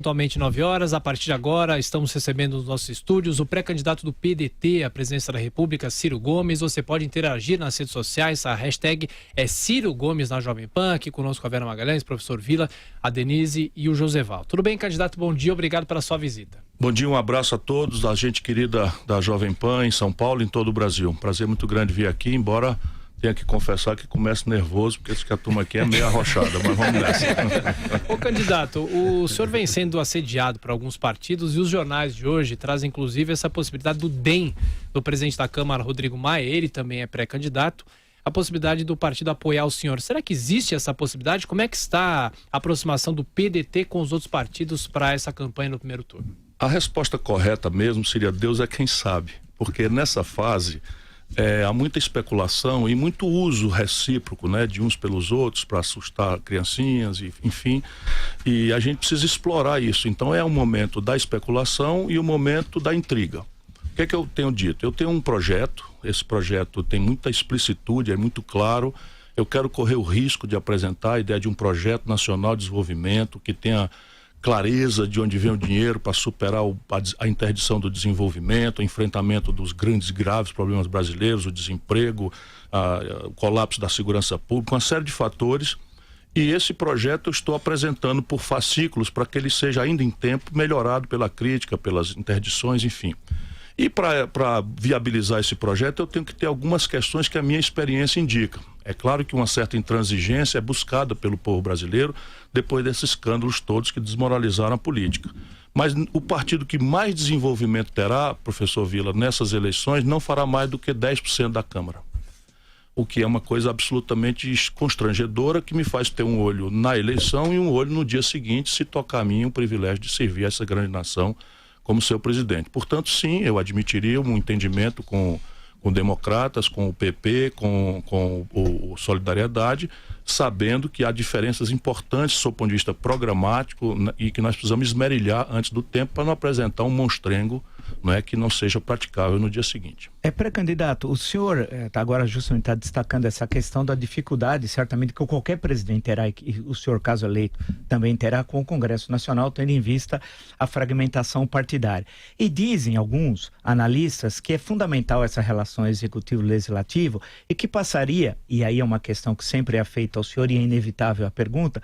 Atualmente 9 horas, a partir de agora estamos recebendo nos nossos estúdios o pré-candidato do PDT à presidência da República, Ciro Gomes. Você pode interagir nas redes sociais, a hashtag é Ciro Gomes na Jovem Pan, aqui conosco a Vera Magalhães, professor Vila, a Denise e o Joseval. Tudo bem, candidato? Bom dia, obrigado pela sua visita. Bom dia, um abraço a todos, a gente querida da Jovem Pan em São Paulo e em todo o Brasil. Prazer muito grande vir aqui, embora tenha que confessar que começo nervoso, porque esse que a turma aqui é meio arrochada, mas vamos nessa. Ô candidato, o senhor vem sendo assediado por alguns partidos e os jornais de hoje trazem inclusive essa possibilidade do DEM, do presidente da Câmara, Rodrigo Maia, ele também é pré-candidato, a possibilidade do partido apoiar o senhor. Será que existe essa possibilidade? Como é que está a aproximação do PDT com os outros partidos para essa campanha no primeiro turno? A resposta correta mesmo seria Deus é quem sabe, porque nessa fase há muita especulação e muito uso recíproco, né, de uns pelos outros para assustar criancinhas, enfim, e a gente precisa explorar isso. Então é o momento da especulação e o momento da intriga. O que é que eu tenho dito? Eu tenho um projeto, esse projeto tem muita explicitude, é muito claro. Eu quero correr o risco de apresentar a ideia de um projeto nacional de desenvolvimento que tenha clareza de onde vem o dinheiro para superar a interdição do desenvolvimento, o enfrentamento dos grandes e graves problemas brasileiros, o desemprego, o colapso da segurança pública, uma série de fatores. E esse projeto eu estou apresentando por fascículos para que ele seja ainda em tempo melhorado pela crítica, pelas interdições, enfim. E para viabilizar esse projeto eu tenho que ter algumas questões que a minha experiência indica. É claro que uma certa intransigência é buscada pelo povo brasileiro depois desses escândalos todos que desmoralizaram a política. Mas o partido que mais desenvolvimento terá, professor Vila, nessas eleições não fará mais do que 10% da Câmara. O que é uma coisa absolutamente constrangedora, que me faz ter um olho na eleição e um olho no dia seguinte, se tocar a mim o privilégio de servir essa grande nação como seu presidente. Portanto, sim, eu admitiria um entendimento com democratas, com o PP, com o Solidariedade, sabendo que há diferenças importantes sob o ponto de vista programático e que nós precisamos esmerilhar antes do tempo para não apresentar um monstrengo, não é, que não seja praticável no dia seguinte. Pré-candidato, o senhor agora justamente está destacando essa questão da dificuldade, certamente, que qualquer presidente terá, e o senhor, caso eleito, também terá com o Congresso Nacional, tendo em vista a fragmentação partidária. E dizem alguns analistas que é fundamental essa relação executivo-legislativo e que passaria, e aí é uma questão que sempre é feita ao senhor e é inevitável a pergunta,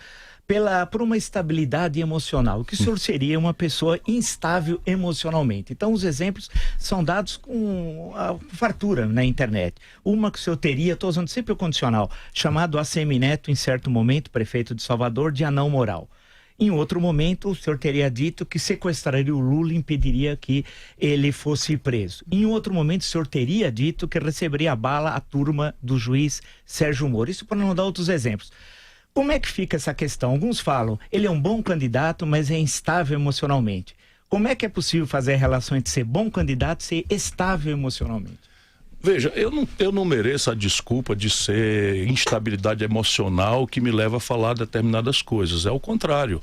por uma estabilidade emocional, que o senhor seria uma pessoa instável emocionalmente. Então os exemplos são dados com a fartura na internet. Uma que o senhor teria, estou usando sempre o condicional, chamado ACM Neto, em certo momento, prefeito de Salvador, de anão moral. Em outro momento, o senhor teria dito que sequestraria o Lula e impediria que ele fosse preso. Em outro momento, o senhor teria dito que receberia a bala a turma do juiz Sérgio Moro. Isso para não dar outros exemplos. Como é que fica essa questão? Alguns falam, ele é um bom candidato, mas é instável emocionalmente. Como é que é possível fazer a relação entre ser bom candidato e ser estável emocionalmente? Veja, eu não mereço a desculpa de ser instabilidade emocional que me leva a falar determinadas coisas. É o contrário.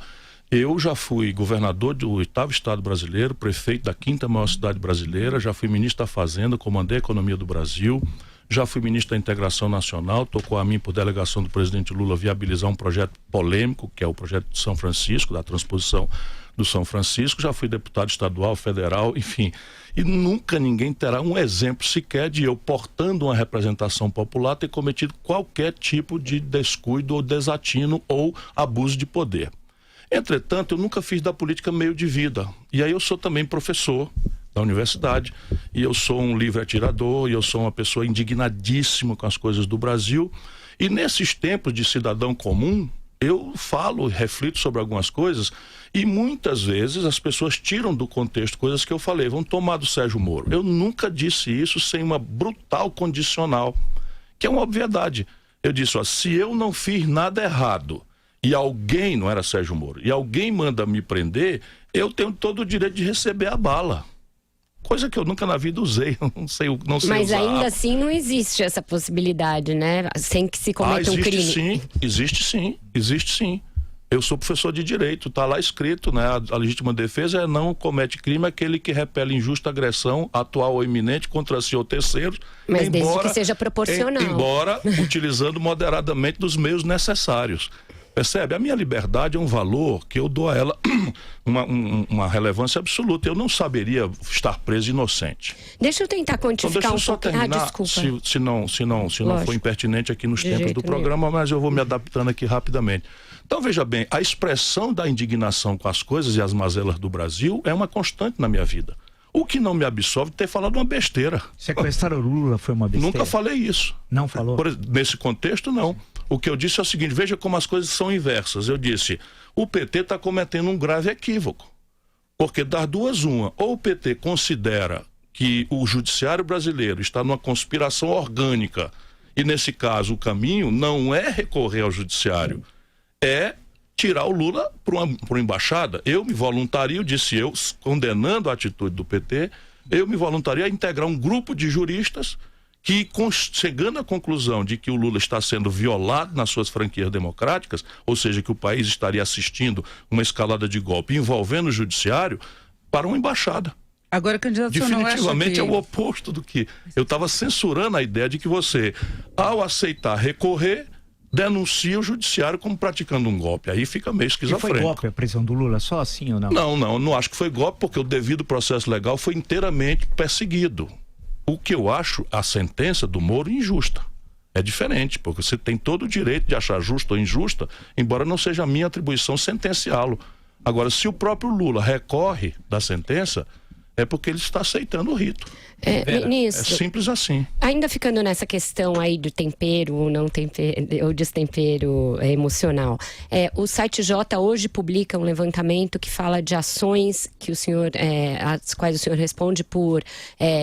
Eu já fui governador do 8º estado brasileiro, prefeito da 5ª maior cidade brasileira, já fui ministro da Fazenda, comandei a economia do Brasil, já fui ministro da Integração Nacional, tocou a mim por delegação do presidente Lula viabilizar um projeto polêmico, que é o projeto de São Francisco, da transposição do São Francisco, já fui deputado estadual, federal, enfim. E nunca ninguém terá um exemplo sequer de eu, portando uma representação popular, ter cometido qualquer tipo de descuido ou desatino ou abuso de poder. Entretanto, eu nunca fiz da política meio de vida. E aí eu sou também professor da universidade, e eu sou um livre atirador, e eu sou uma pessoa indignadíssima com as coisas do Brasil. E nesses tempos de cidadão comum, eu falo, reflito sobre algumas coisas, e muitas vezes as pessoas tiram do contexto coisas que eu falei. Vão tomar do Sérgio Moro. Eu nunca disse isso sem uma brutal condicional, que é uma obviedade. Eu disse, ó, se eu não fiz nada errado, e alguém, não era Sérgio Moro, e alguém manda me prender, eu tenho todo o direito de receber a bala. Coisa que eu nunca na vida usei, não sei Mas usar. ainda assim não existe essa possibilidade, né? Sem que se cometa um crime. Sim, existe sim. Eu sou professor de direito, está lá escrito, né? A legítima defesa é não comete crime aquele que repele injusta agressão, atual ou iminente, contra si ou terceiros. Mas desde que seja proporcional. Embora utilizando moderadamente dos meios necessários. Percebe? A minha liberdade é um valor que eu dou a ela uma relevância absoluta. Eu não saberia estar preso inocente. Deixa eu tentar quantificar deixa eu só terminar, se não for impertinente aqui nos tempos do programa, mas eu vou me adaptando aqui rapidamente. Então, veja bem, a expressão da indignação com as coisas e as mazelas do Brasil é uma constante na minha vida. O que não me absolve de ter falado uma besteira. Sequestrar o Lula foi uma besteira? Nunca falei isso. Não falou? Nesse contexto, não. O que eu disse é o seguinte, veja como as coisas são inversas. Eu disse, o PT está cometendo um grave equívoco. Porque das duas, uma, ou o PT considera que o judiciário brasileiro está numa conspiração orgânica, e nesse caso o caminho não é recorrer ao judiciário, é tirar o Lula para uma embaixada. Eu me voluntario, disse eu, condenando a atitude do PT, eu me voluntario a integrar um grupo de juristas que, chegando à conclusão de que o Lula está sendo violado nas suas franquias democráticas, ou seja, que o país estaria assistindo uma escalada de golpe envolvendo o judiciário, para uma embaixada. Agora, candidato, definitivamente não acha é o oposto do que... Eu estava censurando a ideia de que você, ao aceitar recorrer, denuncia o judiciário como praticando um golpe. Aí fica meio esquizofrênico. E foi golpe a prisão do Lula, só assim ou não? Não acho que foi golpe, porque o devido processo legal foi inteiramente perseguido. O que eu acho a sentença do Moro injusta. É diferente, porque você tem todo o direito de achar justa ou injusta, embora não seja a minha atribuição sentenciá-lo. Agora, se o próprio Lula recorre da sentença, é porque ele está aceitando o rito. Ministro, é simples assim. Ainda ficando nessa questão aí do tempero ou não tempero, ou destempero emocional, o site J hoje publica um levantamento que fala de ações que o senhor, às quais o senhor responde por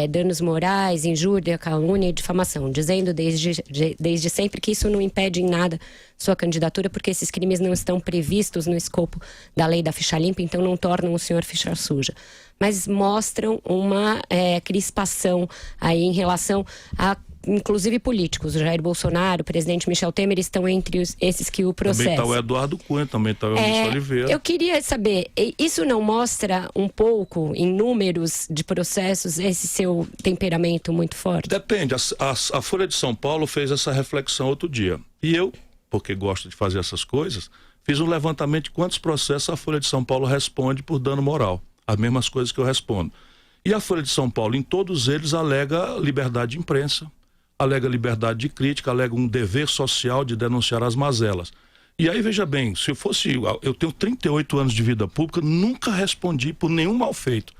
danos morais, injúria, calúnia e difamação, dizendo desde sempre que isso não impede em nada sua candidatura, porque esses crimes não estão previstos no escopo da lei da ficha limpa, então não tornam o senhor ficha suja. Mas mostram uma crispação aí em relação a, inclusive, políticos. O Jair Bolsonaro, o presidente Michel Temer estão entre esses que o processam. Também está o Eduardo Cunha, também está o Eunice Oliveira. Eu queria saber, isso não mostra um pouco, em números de processos, esse seu temperamento muito forte? Depende. A Folha de São Paulo fez essa reflexão outro dia. E eu, porque gosto de fazer essas coisas, fiz um levantamento de quantos processos a Folha de São Paulo responde por dano moral. As mesmas coisas que eu respondo. E a Folha de São Paulo, em todos eles, alega liberdade de imprensa, alega liberdade de crítica, alega um dever social de denunciar as mazelas. E aí, veja bem, se eu fosse... Eu tenho 38 anos de vida pública, nunca respondi por nenhum mal feito.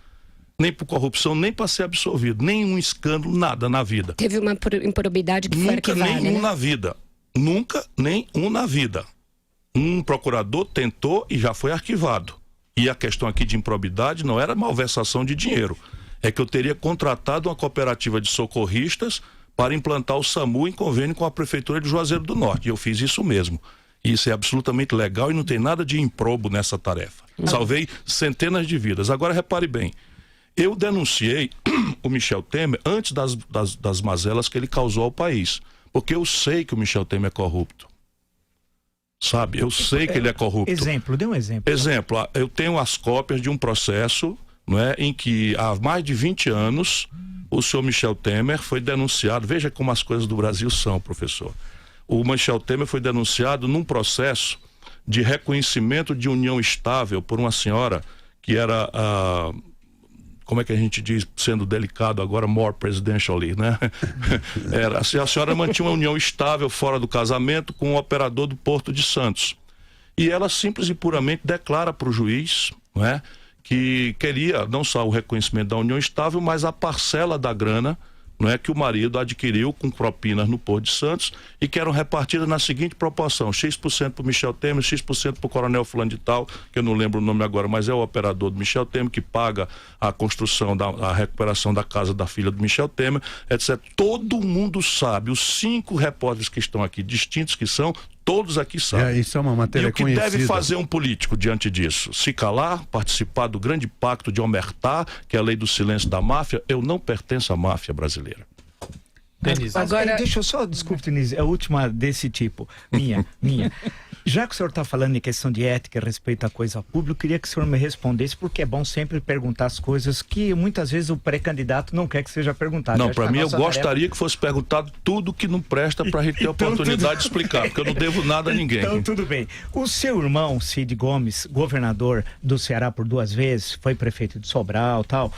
Nem por corrupção, nem para ser absolvido. Nenhum escândalo, nada na vida. Teve uma improbidade que foi arquivada, Nunca nenhum na vida. Nunca nenhum na vida. Um procurador tentou e já foi arquivado. E a questão aqui de improbidade não era malversação de dinheiro. É que eu teria contratado uma cooperativa de socorristas para implantar o SAMU em convênio com a Prefeitura de Juazeiro do Norte. E eu fiz isso mesmo. Isso é absolutamente legal e não tem nada de improbo nessa tarefa. Salvei centenas de vidas. Agora, repare bem. Eu denunciei o Michel Temer antes das mazelas que ele causou ao país. Porque eu sei que o Michel Temer é corrupto. Sabe, eu sei que ele é corrupto. Exemplo, dê um exemplo. Exemplo, eu tenho as cópias de um processo, não é, em que há mais de 20 anos o senhor Michel Temer foi denunciado. Veja como as coisas do Brasil são, professor. O Michel Temer foi denunciado num processo de reconhecimento de união estável por uma senhora que era como é que a gente diz, sendo delicado agora, more presidentially, né? A senhora mantinha uma união estável fora do casamento com um operador do Porto de Santos. E ela simples e puramente declara para o juiz, não é, que queria não só o reconhecimento da união estável, mas a parcela da grana, não é, que o marido adquiriu com propinas no Porto de Santos e que eram repartidas na seguinte proporção: X% para o Michel Temer, X% para o coronel fulano de tal, que eu não lembro o nome agora, mas é o operador do Michel Temer que paga a construção, a recuperação da casa da filha do Michel Temer, etc. Todo mundo sabe, os 5 repórteres que estão aqui, distintos que são, todos aqui sabem. Isso é uma matéria e o que conhecida. deve fazer um político diante disso? Se calar, participar do grande pacto de Omertá, que é a lei do silêncio da máfia. Eu não pertenço à máfia brasileira. Denise. Agora, deixa eu só, desculpe, Denise, a última desse tipo, minha. Já que o senhor está falando em questão de ética, respeito à coisa pública, eu queria que o senhor me respondesse, porque é bom sempre perguntar as coisas que muitas vezes o pré-candidato não quer que seja perguntado. Não, para mim eu gostaria que fosse perguntado tudo que não presta para a gente ter a oportunidade de explicar, porque eu não devo nada a ninguém. Então tudo bem. O seu irmão, Cid Gomes, governador do Ceará por 2 vezes, foi prefeito de Sobral e tal,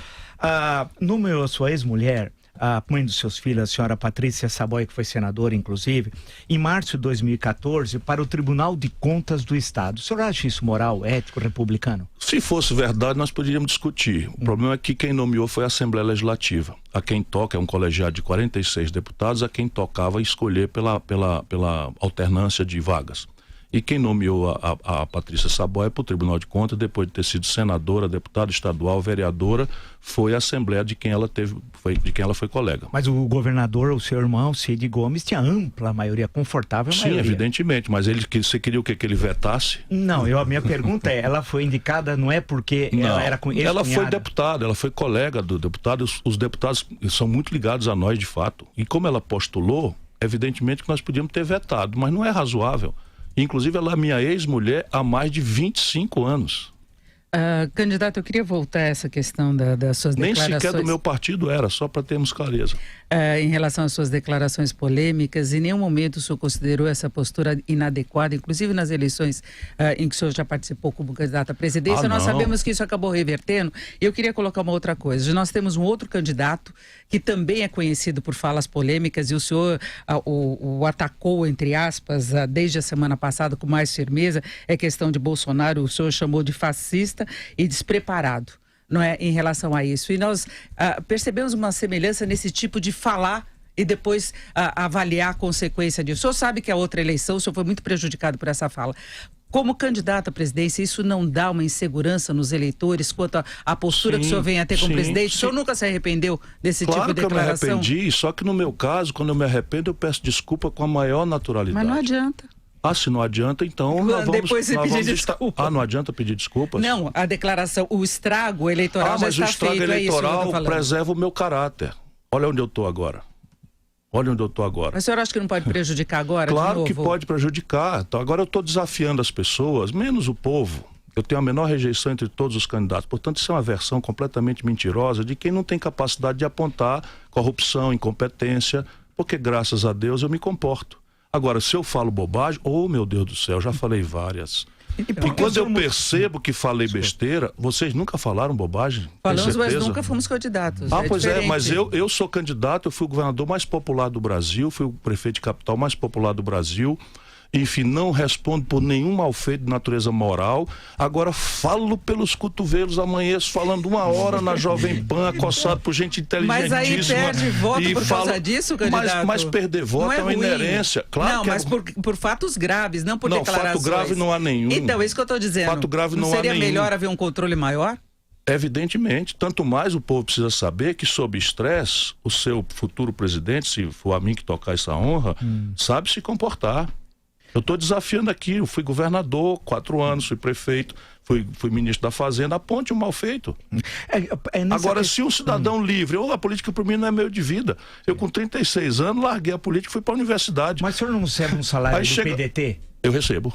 nomeou sua ex-mulher, a mãe dos seus filhos, a senhora Patrícia Saboia, que foi senadora, inclusive, em março de 2014, para o Tribunal de Contas do Estado. O senhor acha isso moral, ético, republicano? Se fosse verdade, nós poderíamos discutir. O problema é que quem nomeou foi a Assembleia Legislativa. A quem toca é um colegiado de 46 deputados, a quem tocava escolher pela alternância de vagas. E quem nomeou a Patrícia Saboia para o Tribunal de Contas, depois de ter sido senadora, deputada estadual, vereadora, foi a Assembleia de quem ela foi colega. Mas o governador, o seu irmão, Cid Gomes, tinha ampla maioria, confortável maioria. Sim, evidentemente, mas você queria o quê? Que ele vetasse? Não, a minha pergunta é, ela foi indicada, não é porque ela era com ela foi deputada, ela foi colega do deputado, os deputados são muito ligados a nós, de fato. E como ela postulou, evidentemente que nós podíamos ter vetado, mas não é razoável. Inclusive, ela é minha ex-mulher há mais de 25 anos. Candidato, eu queria voltar a essa questão das suas declarações. Nem sequer do meu partido era, só para termos clareza. Em relação às suas declarações polêmicas, em nenhum momento o senhor considerou essa postura inadequada, inclusive nas eleições em que o senhor já participou como candidato à presidência. Nós sabemos que isso acabou revertendo. E eu queria colocar uma outra coisa. Nós temos um outro candidato que também é conhecido por falas polêmicas e o senhor o atacou, entre aspas, desde a semana passada com mais firmeza. É questão de Bolsonaro, o senhor chamou de fascista e despreparado, não é, em relação a isso. E nós percebemos uma semelhança nesse tipo de falar e depois avaliar a consequência disso. O senhor sabe que a outra eleição, o senhor foi muito prejudicado por essa fala. Como candidato à presidência, isso não dá uma insegurança nos eleitores quanto à postura que o senhor vem a ter como presidente? O senhor nunca se arrependeu desse tipo de declaração? Claro que eu me arrependi, só que no meu caso, quando eu me arrependo, eu peço desculpa com a maior naturalidade. Mas não adianta. Se não adianta, então depois você pedir desculpa. Não adianta pedir desculpas? Não, a declaração, o estrago eleitoral já está feito. Mas o estrago eleitoral preserva o meu caráter. Olha onde eu estou agora. Olha onde eu estou agora. Mas o senhor acha que não pode prejudicar agora? Claro que pode prejudicar. Então, agora eu estou desafiando as pessoas, menos o povo. Eu tenho a menor rejeição entre todos os candidatos. Portanto, isso é uma versão completamente mentirosa de quem não tem capacidade de apontar corrupção, incompetência, porque graças a Deus eu me comporto. Agora, se eu falo bobagem, meu Deus do céu, já falei várias. E quando eu percebo que falei besteira, vocês nunca falaram bobagem? Falamos, mas nunca fomos candidatos. Pois é, mas eu sou candidato, eu fui o governador mais popular do Brasil, fui o prefeito de capital mais popular do Brasil. Enfim, não respondo por nenhum malfeito de natureza moral. Agora falo pelos cotovelos, amanheço falando 1 hora na Jovem Pan, acossado por gente inteligentíssima. Mas aí perde voto por causa disso, candidato? Mas perder voto é uma inerência. Claro não, mas por fatos graves, não por declarações. Fato grave não há nenhum. Então, é isso que eu estou dizendo. Fato grave não há nenhum. Seria melhor haver um controle maior? Evidentemente, tanto mais o povo precisa saber que sob estresse, o seu futuro presidente, se for a mim que tocar essa honra, sabe se comportar. Eu estou desafiando aqui, eu fui governador 4 anos, fui prefeito, fui ministro da Fazenda, aponte um mal feito. Agora, se um cidadão livre, a política para mim não é meio de vida. Eu com 36 anos larguei a política e fui para a universidade. Mas o senhor não recebe um salário do PDT? Eu recebo.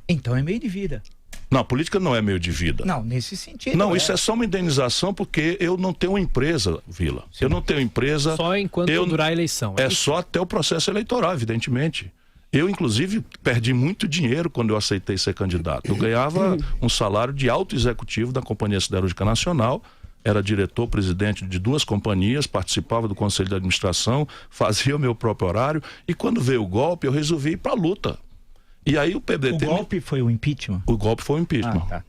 Então é meio de vida. Não, a política não é meio de vida. Não, nesse sentido. Não, isso é só uma indenização porque eu não tenho uma empresa, Vila. Sim. Eu não tenho empresa. Só enquanto durar a eleição. É só até o processo eleitoral, evidentemente. Eu, inclusive, perdi muito dinheiro quando eu aceitei ser candidato. Eu ganhava um salário de alto executivo da Companhia Siderúrgica Nacional, era diretor-presidente de 2 companhias, participava do Conselho de Administração, fazia o meu próprio horário, e quando veio o golpe, eu resolvi ir para a luta. E aí o PDT... O golpe foi o impeachment? O golpe foi o impeachment. Tá.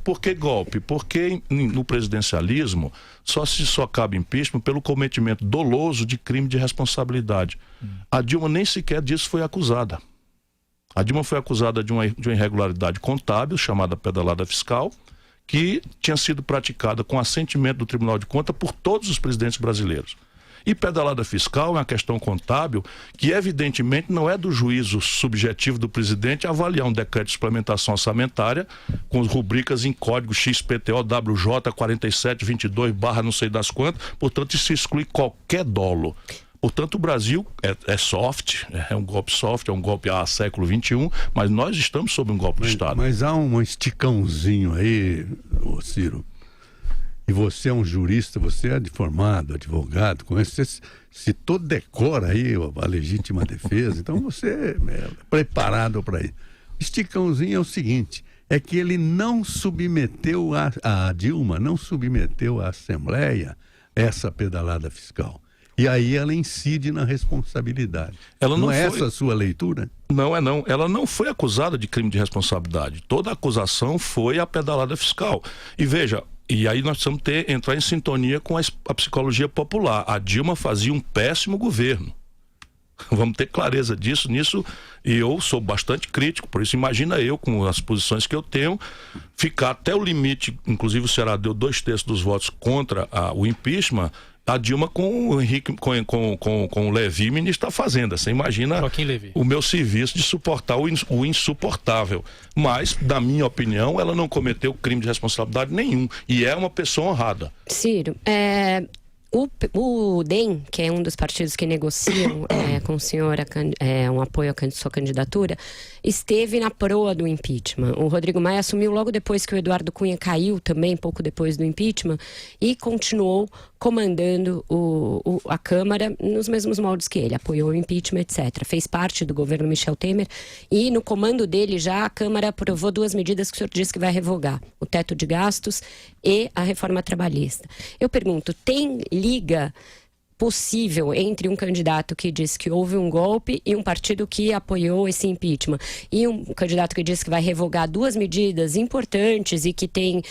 Por que golpe? Porque no presidencialismo só cabe impeachment pelo cometimento doloso de crime de responsabilidade. A Dilma nem sequer disso foi acusada. A Dilma foi acusada de uma irregularidade contábil, chamada pedalada fiscal, que tinha sido praticada com assentimento do Tribunal de Contas por todos os presidentes brasileiros. E pedalada fiscal é uma questão contábil que, evidentemente, não é do juízo subjetivo do presidente avaliar um decreto de suplementação orçamentária com rubricas em código XPTO WJ 4722 / não sei das quantas, portanto, isso exclui qualquer dolo. Portanto, o Brasil é soft, é um golpe soft, é um golpe a século XXI, mas nós estamos sob um golpe de Estado. Mas há um esticãozinho aí, ô Ciro, e você é um jurista, você é formado, advogado, se todo decora aí a legítima defesa, então você é preparado para isso. Esticãozinho é o seguinte, é que ele não submeteu a Dilma, não submeteu à Assembleia essa pedalada fiscal. E aí ela incide na responsabilidade. Ela não é foi... essa a sua leitura? Não. Ela não foi acusada de crime de responsabilidade. Toda a acusação foi a pedalada fiscal. E veja, e aí nós precisamos entrar em sintonia com a psicologia popular. A Dilma fazia um péssimo governo. Vamos ter clareza nisso, e eu sou bastante crítico, por isso imagina eu, com as posições que eu tenho, ficar até o limite, inclusive o Ceará deu 2/3 dos votos contra o impeachment, a Dilma com o Henrique, com o Levi, ministro da Fazenda. Você imagina o meu serviço de suportar o insuportável. Mas, na minha opinião, ela não cometeu crime de responsabilidade nenhum, e é uma pessoa honrada. Ciro, o DEM, que é um dos partidos que negociam com o senhor um apoio à sua candidatura, esteve na proa do impeachment. O Rodrigo Maia assumiu logo depois que o Eduardo Cunha caiu, também pouco depois do impeachment, e continuou comandando a Câmara nos mesmos moldes que ele, apoiou o impeachment, etc. Fez parte do governo Michel Temer, e no comando dele já a Câmara aprovou 2 medidas que o senhor disse que vai revogar: o teto de gastos e a reforma trabalhista. Eu pergunto, tem liga possível entre um candidato que diz que houve um golpe e um partido que apoiou esse impeachment, e um candidato que diz que vai revogar 2 medidas importantes e que tem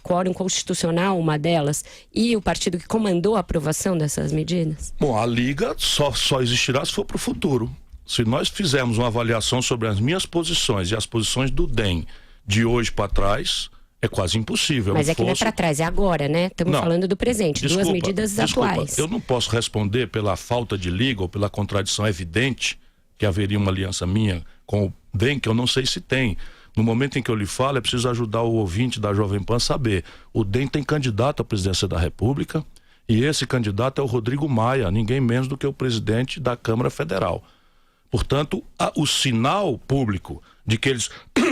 quórum constitucional, uma delas, e o partido que comandou a aprovação dessas medidas? Bom, a liga só existirá se for para o futuro. Se nós fizermos uma avaliação sobre as minhas posições e as posições do DEM de hoje para trás, é quase impossível. Mas é que não é para trás, é agora, né? Estamos falando do presente, 2 medidas atuais. Eu não posso responder pela falta de liga ou pela contradição evidente que haveria uma aliança minha com o DEM, que eu não sei se tem. No momento em que eu lhe falo, é preciso ajudar o ouvinte da Jovem Pan a saber. O DEM tem candidato à presidência da República, e esse candidato é o Rodrigo Maia, ninguém menos do que o presidente da Câmara Federal. Portanto, o sinal público de que eles...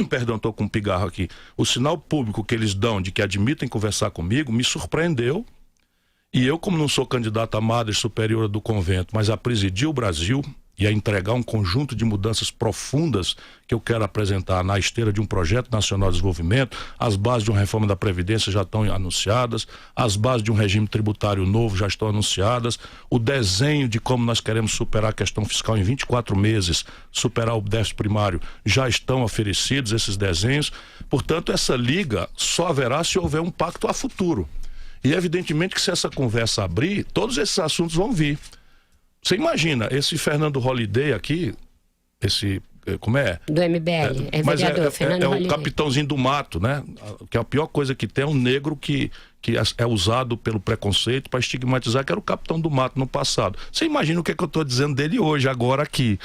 Perdão, estou com um pigarro aqui. O sinal público que eles dão de que admitem conversar comigo me surpreendeu. E eu, como não sou candidato a madre superiora do convento, mas a presidir o Brasil e a entregar um conjunto de mudanças profundas que eu quero apresentar na esteira de um projeto nacional de desenvolvimento, as bases de uma reforma da Previdência já estão anunciadas, as bases de um regime tributário novo já estão anunciadas, o desenho de como nós queremos superar a questão fiscal em 24 meses, superar o déficit primário, já estão oferecidos esses desenhos. Portanto, essa liga só haverá se houver um pacto a futuro. E evidentemente que se essa conversa abrir, todos esses assuntos vão vir. Você imagina, esse Fernando Holliday aqui, como é? Do MBL, vereador, Fernando Holliday. É o capitãozinho do mato, né? Que a pior coisa que tem é um negro que é usado pelo preconceito para estigmatizar, que era o capitão do mato no passado. Você imagina o que eu estou dizendo dele hoje, agora aqui.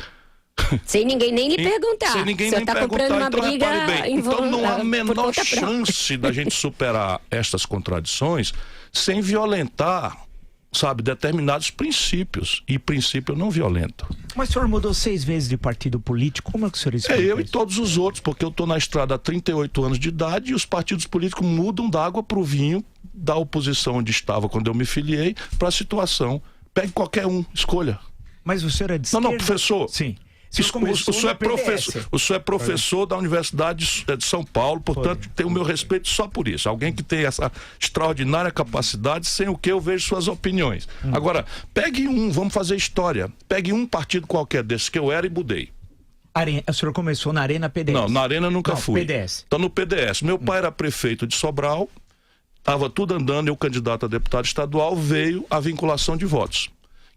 Sem ninguém nem lhe perguntar. Sem ninguém nem perguntar, comprando uma briga. Então não há a menor chance da gente superar estas contradições sem violentar, sabe, determinados princípios, e princípio não violento. Mas o senhor mudou 6 vezes de partido político, como é que o senhor explica eu isso? E todos os outros, porque eu estou na estrada há 38 anos de idade e os partidos políticos mudam da água para o vinho da oposição onde estava quando eu me filiei para a situação. Pegue qualquer um, escolha. Mas o senhor é de esquerda? Não, professor. Sim. O senhor é professor da Universidade de São Paulo, portanto tem o meu respeito só por isso. Alguém que tem essa extraordinária capacidade, sem o que eu vejo suas opiniões. Agora, pegue vamos fazer história, pegue um partido qualquer desses que eu era e mudei. O senhor começou na Arena PDS? Não, na Arena nunca fui. PDS. Então no PDS. Meu pai era prefeito de Sobral, estava tudo andando, eu candidato a deputado estadual, veio a vinculação de votos,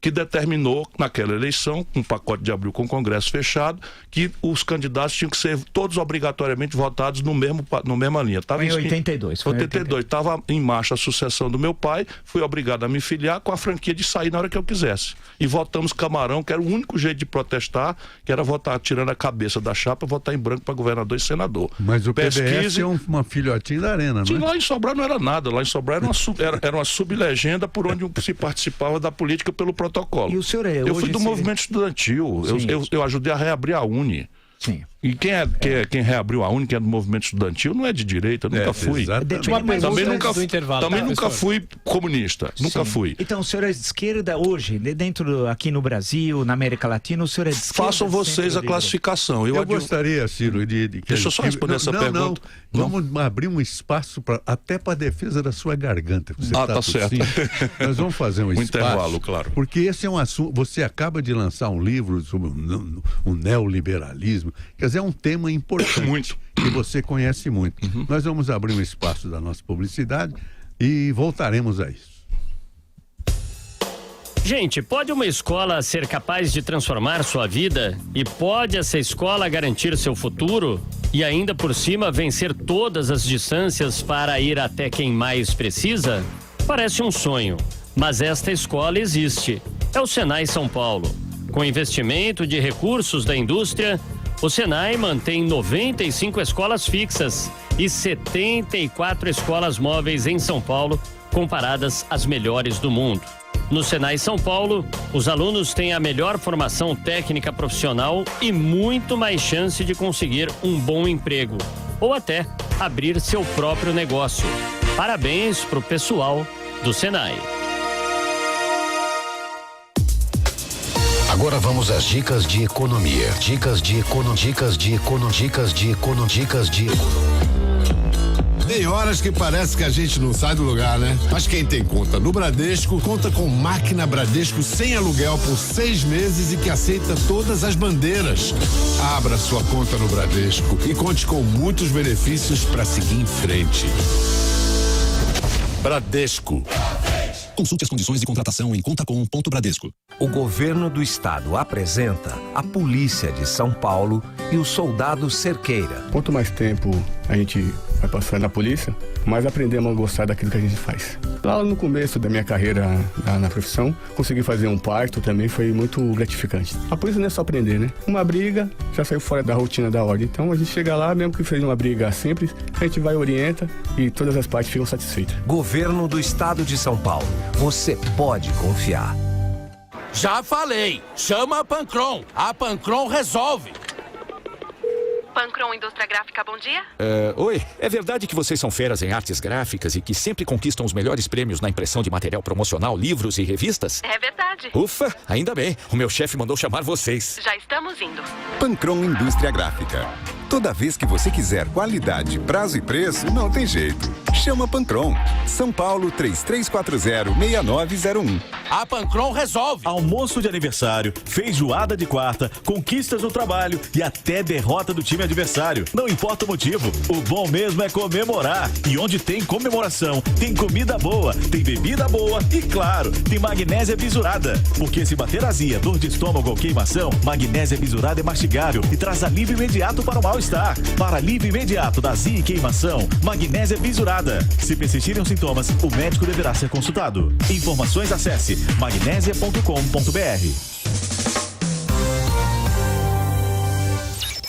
que determinou, naquela eleição, um pacote de abril com o Congresso fechado, que os candidatos tinham que ser todos obrigatoriamente votados na mesma linha. Foi em 82. Foi em 82. Estava em marcha a sucessão do meu pai, fui obrigado a me filiar com a franquia de sair na hora que eu quisesse. E votamos Camarão, que era o único jeito de protestar, que era votar tirando a cabeça da chapa, votar em branco para governador e senador. Mas o PDS é uma filhotinha da Arena, não é? Lá em Sobral não era nada. Lá em Sobral era uma sublegenda por onde se participava da política pelo protagonismo. protocolo. E o senhor eu fui do movimento estudantil, eu ajudei a reabrir a Uni. Sim. E quem reabriu a Uni, quem é do movimento estudantil, não é de direita, eu nunca fui. Também nunca fui comunista, nunca fui. Então, o senhor é de esquerda hoje, aqui no Brasil, na América Latina, o senhor é de esquerda? Façam vocês a classificação. Eu gostaria, Ciro, Deixa eu só responder essa pergunta. Vamos abrir um espaço até para a defesa da sua garganta. Você tá certo. Nós vamos fazer um espaço. Intervalo, claro. Porque esse é um assunto. Você acaba de lançar um livro sobre o neoliberalismo. Quer dizer, é um tema importante. Muito. Que você conhece muito. Nós vamos abrir um espaço da nossa publicidade e voltaremos a isso. Gente, pode uma escola ser capaz de transformar sua vida? E pode essa escola garantir seu futuro? E ainda por cima vencer todas as distâncias para ir até quem mais precisa? Parece um sonho, mas esta escola existe. É o Senai São Paulo. Com investimento de recursos da indústria, o Senai mantém 95 escolas fixas e 74 escolas móveis em São Paulo, comparadas às melhores do mundo. No Senai São Paulo, os alunos têm a melhor formação técnica profissional e muito mais chance de conseguir um bom emprego, ou até abrir seu próprio negócio. Parabéns para o pessoal do Senai. Agora vamos às dicas de economia. Tem horas que parece que a gente não sai do lugar, né? Mas quem tem conta no Bradesco, conta com máquina Bradesco sem aluguel por 6 meses e que aceita todas as bandeiras. Abra sua conta no Bradesco e conte com muitos benefícios para seguir em frente. Bradesco. Consulte as condições de contratação em contacom.bradesco. O governo do estado apresenta a Polícia de São Paulo e o Soldado Cerqueira. Quanto mais tempo a gente vai passando na polícia, mais aprendemos a gostar daquilo que a gente faz. Lá no começo da minha carreira na profissão, consegui fazer um parto também, foi muito gratificante. A polícia não é só aprender, né? Uma briga já saiu fora da rotina da ordem. Então a gente chega lá, mesmo que seja uma briga simples, a gente vai, orienta e todas as partes ficam satisfeitas. Governo do estado de São Paulo. Você pode confiar. Já falei, chama a Pancron. A Pancron resolve. Pancron Indústria Gráfica, bom dia. Oi, é verdade que vocês são feras em artes gráficas e que sempre conquistam os melhores prêmios na impressão de material promocional, livros e revistas? É verdade. Ufa, ainda bem. O meu chefe mandou chamar vocês. Já estamos indo. Pancron Indústria Gráfica. Toda vez que você quiser qualidade, prazo e preço, não tem jeito. Chama Pancron. São Paulo 3340-6901. A Pancron resolve. Almoço de aniversário, feijoada de quarta, conquistas no trabalho e até derrota do time adversário. Não importa o motivo, o bom mesmo é comemorar. E onde tem comemoração, tem comida boa, tem bebida boa e, claro, tem magnésia bisurada. Porque se bater azia, dor de estômago ou queimação, magnésia bisurada é mastigável e traz alívio imediato para o mal-estar. Para alívio imediato da azia e queimação, magnésia bisurada. Se persistirem os sintomas, o médico deverá ser consultado. Informações, acesse magnesia.com.br.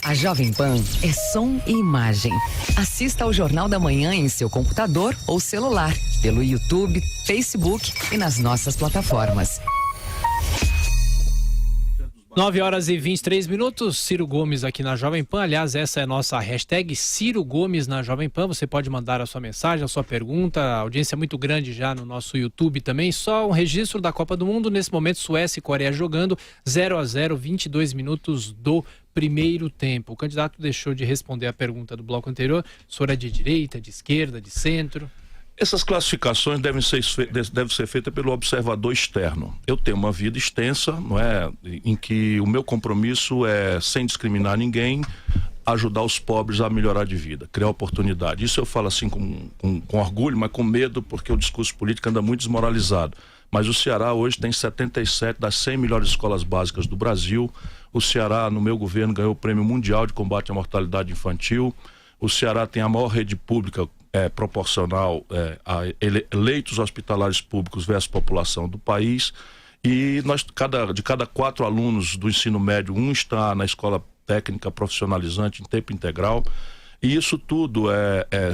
A Jovem Pan é som e imagem. Assista ao Jornal da Manhã em seu computador ou celular, pelo YouTube, Facebook e nas nossas plataformas. 9h23, Ciro Gomes aqui na Jovem Pan. Aliás, essa é a nossa hashtag Ciro Gomes na Jovem Pan. Você pode mandar a sua mensagem, a sua pergunta. A audiência é muito grande já no nosso YouTube também. Só um registro da Copa do Mundo. Nesse momento, Suécia e Coreia jogando 0-0, 22 minutos do primeiro tempo. O candidato deixou de responder a pergunta do bloco anterior. O senhor é de direita, de esquerda, de centro? Essas classificações devem ser feitas pelo observador externo. Eu tenho uma vida extensa, não é, em que o meu compromisso é, sem discriminar ninguém, ajudar os pobres a melhorar de vida, criar oportunidade. Isso eu falo assim com orgulho, mas com medo, porque o discurso político anda muito desmoralizado. Mas o Ceará hoje tem 77 das 100 melhores escolas básicas do Brasil. O Ceará, no meu governo, ganhou o Prêmio Mundial de Combate à Mortalidade Infantil. O Ceará tem a maior rede pública proporcional a leitos hospitalares públicos versus população do país, e de cada 4 alunos do ensino médio, 1 está na escola técnica profissionalizante em tempo integral, e isso tudo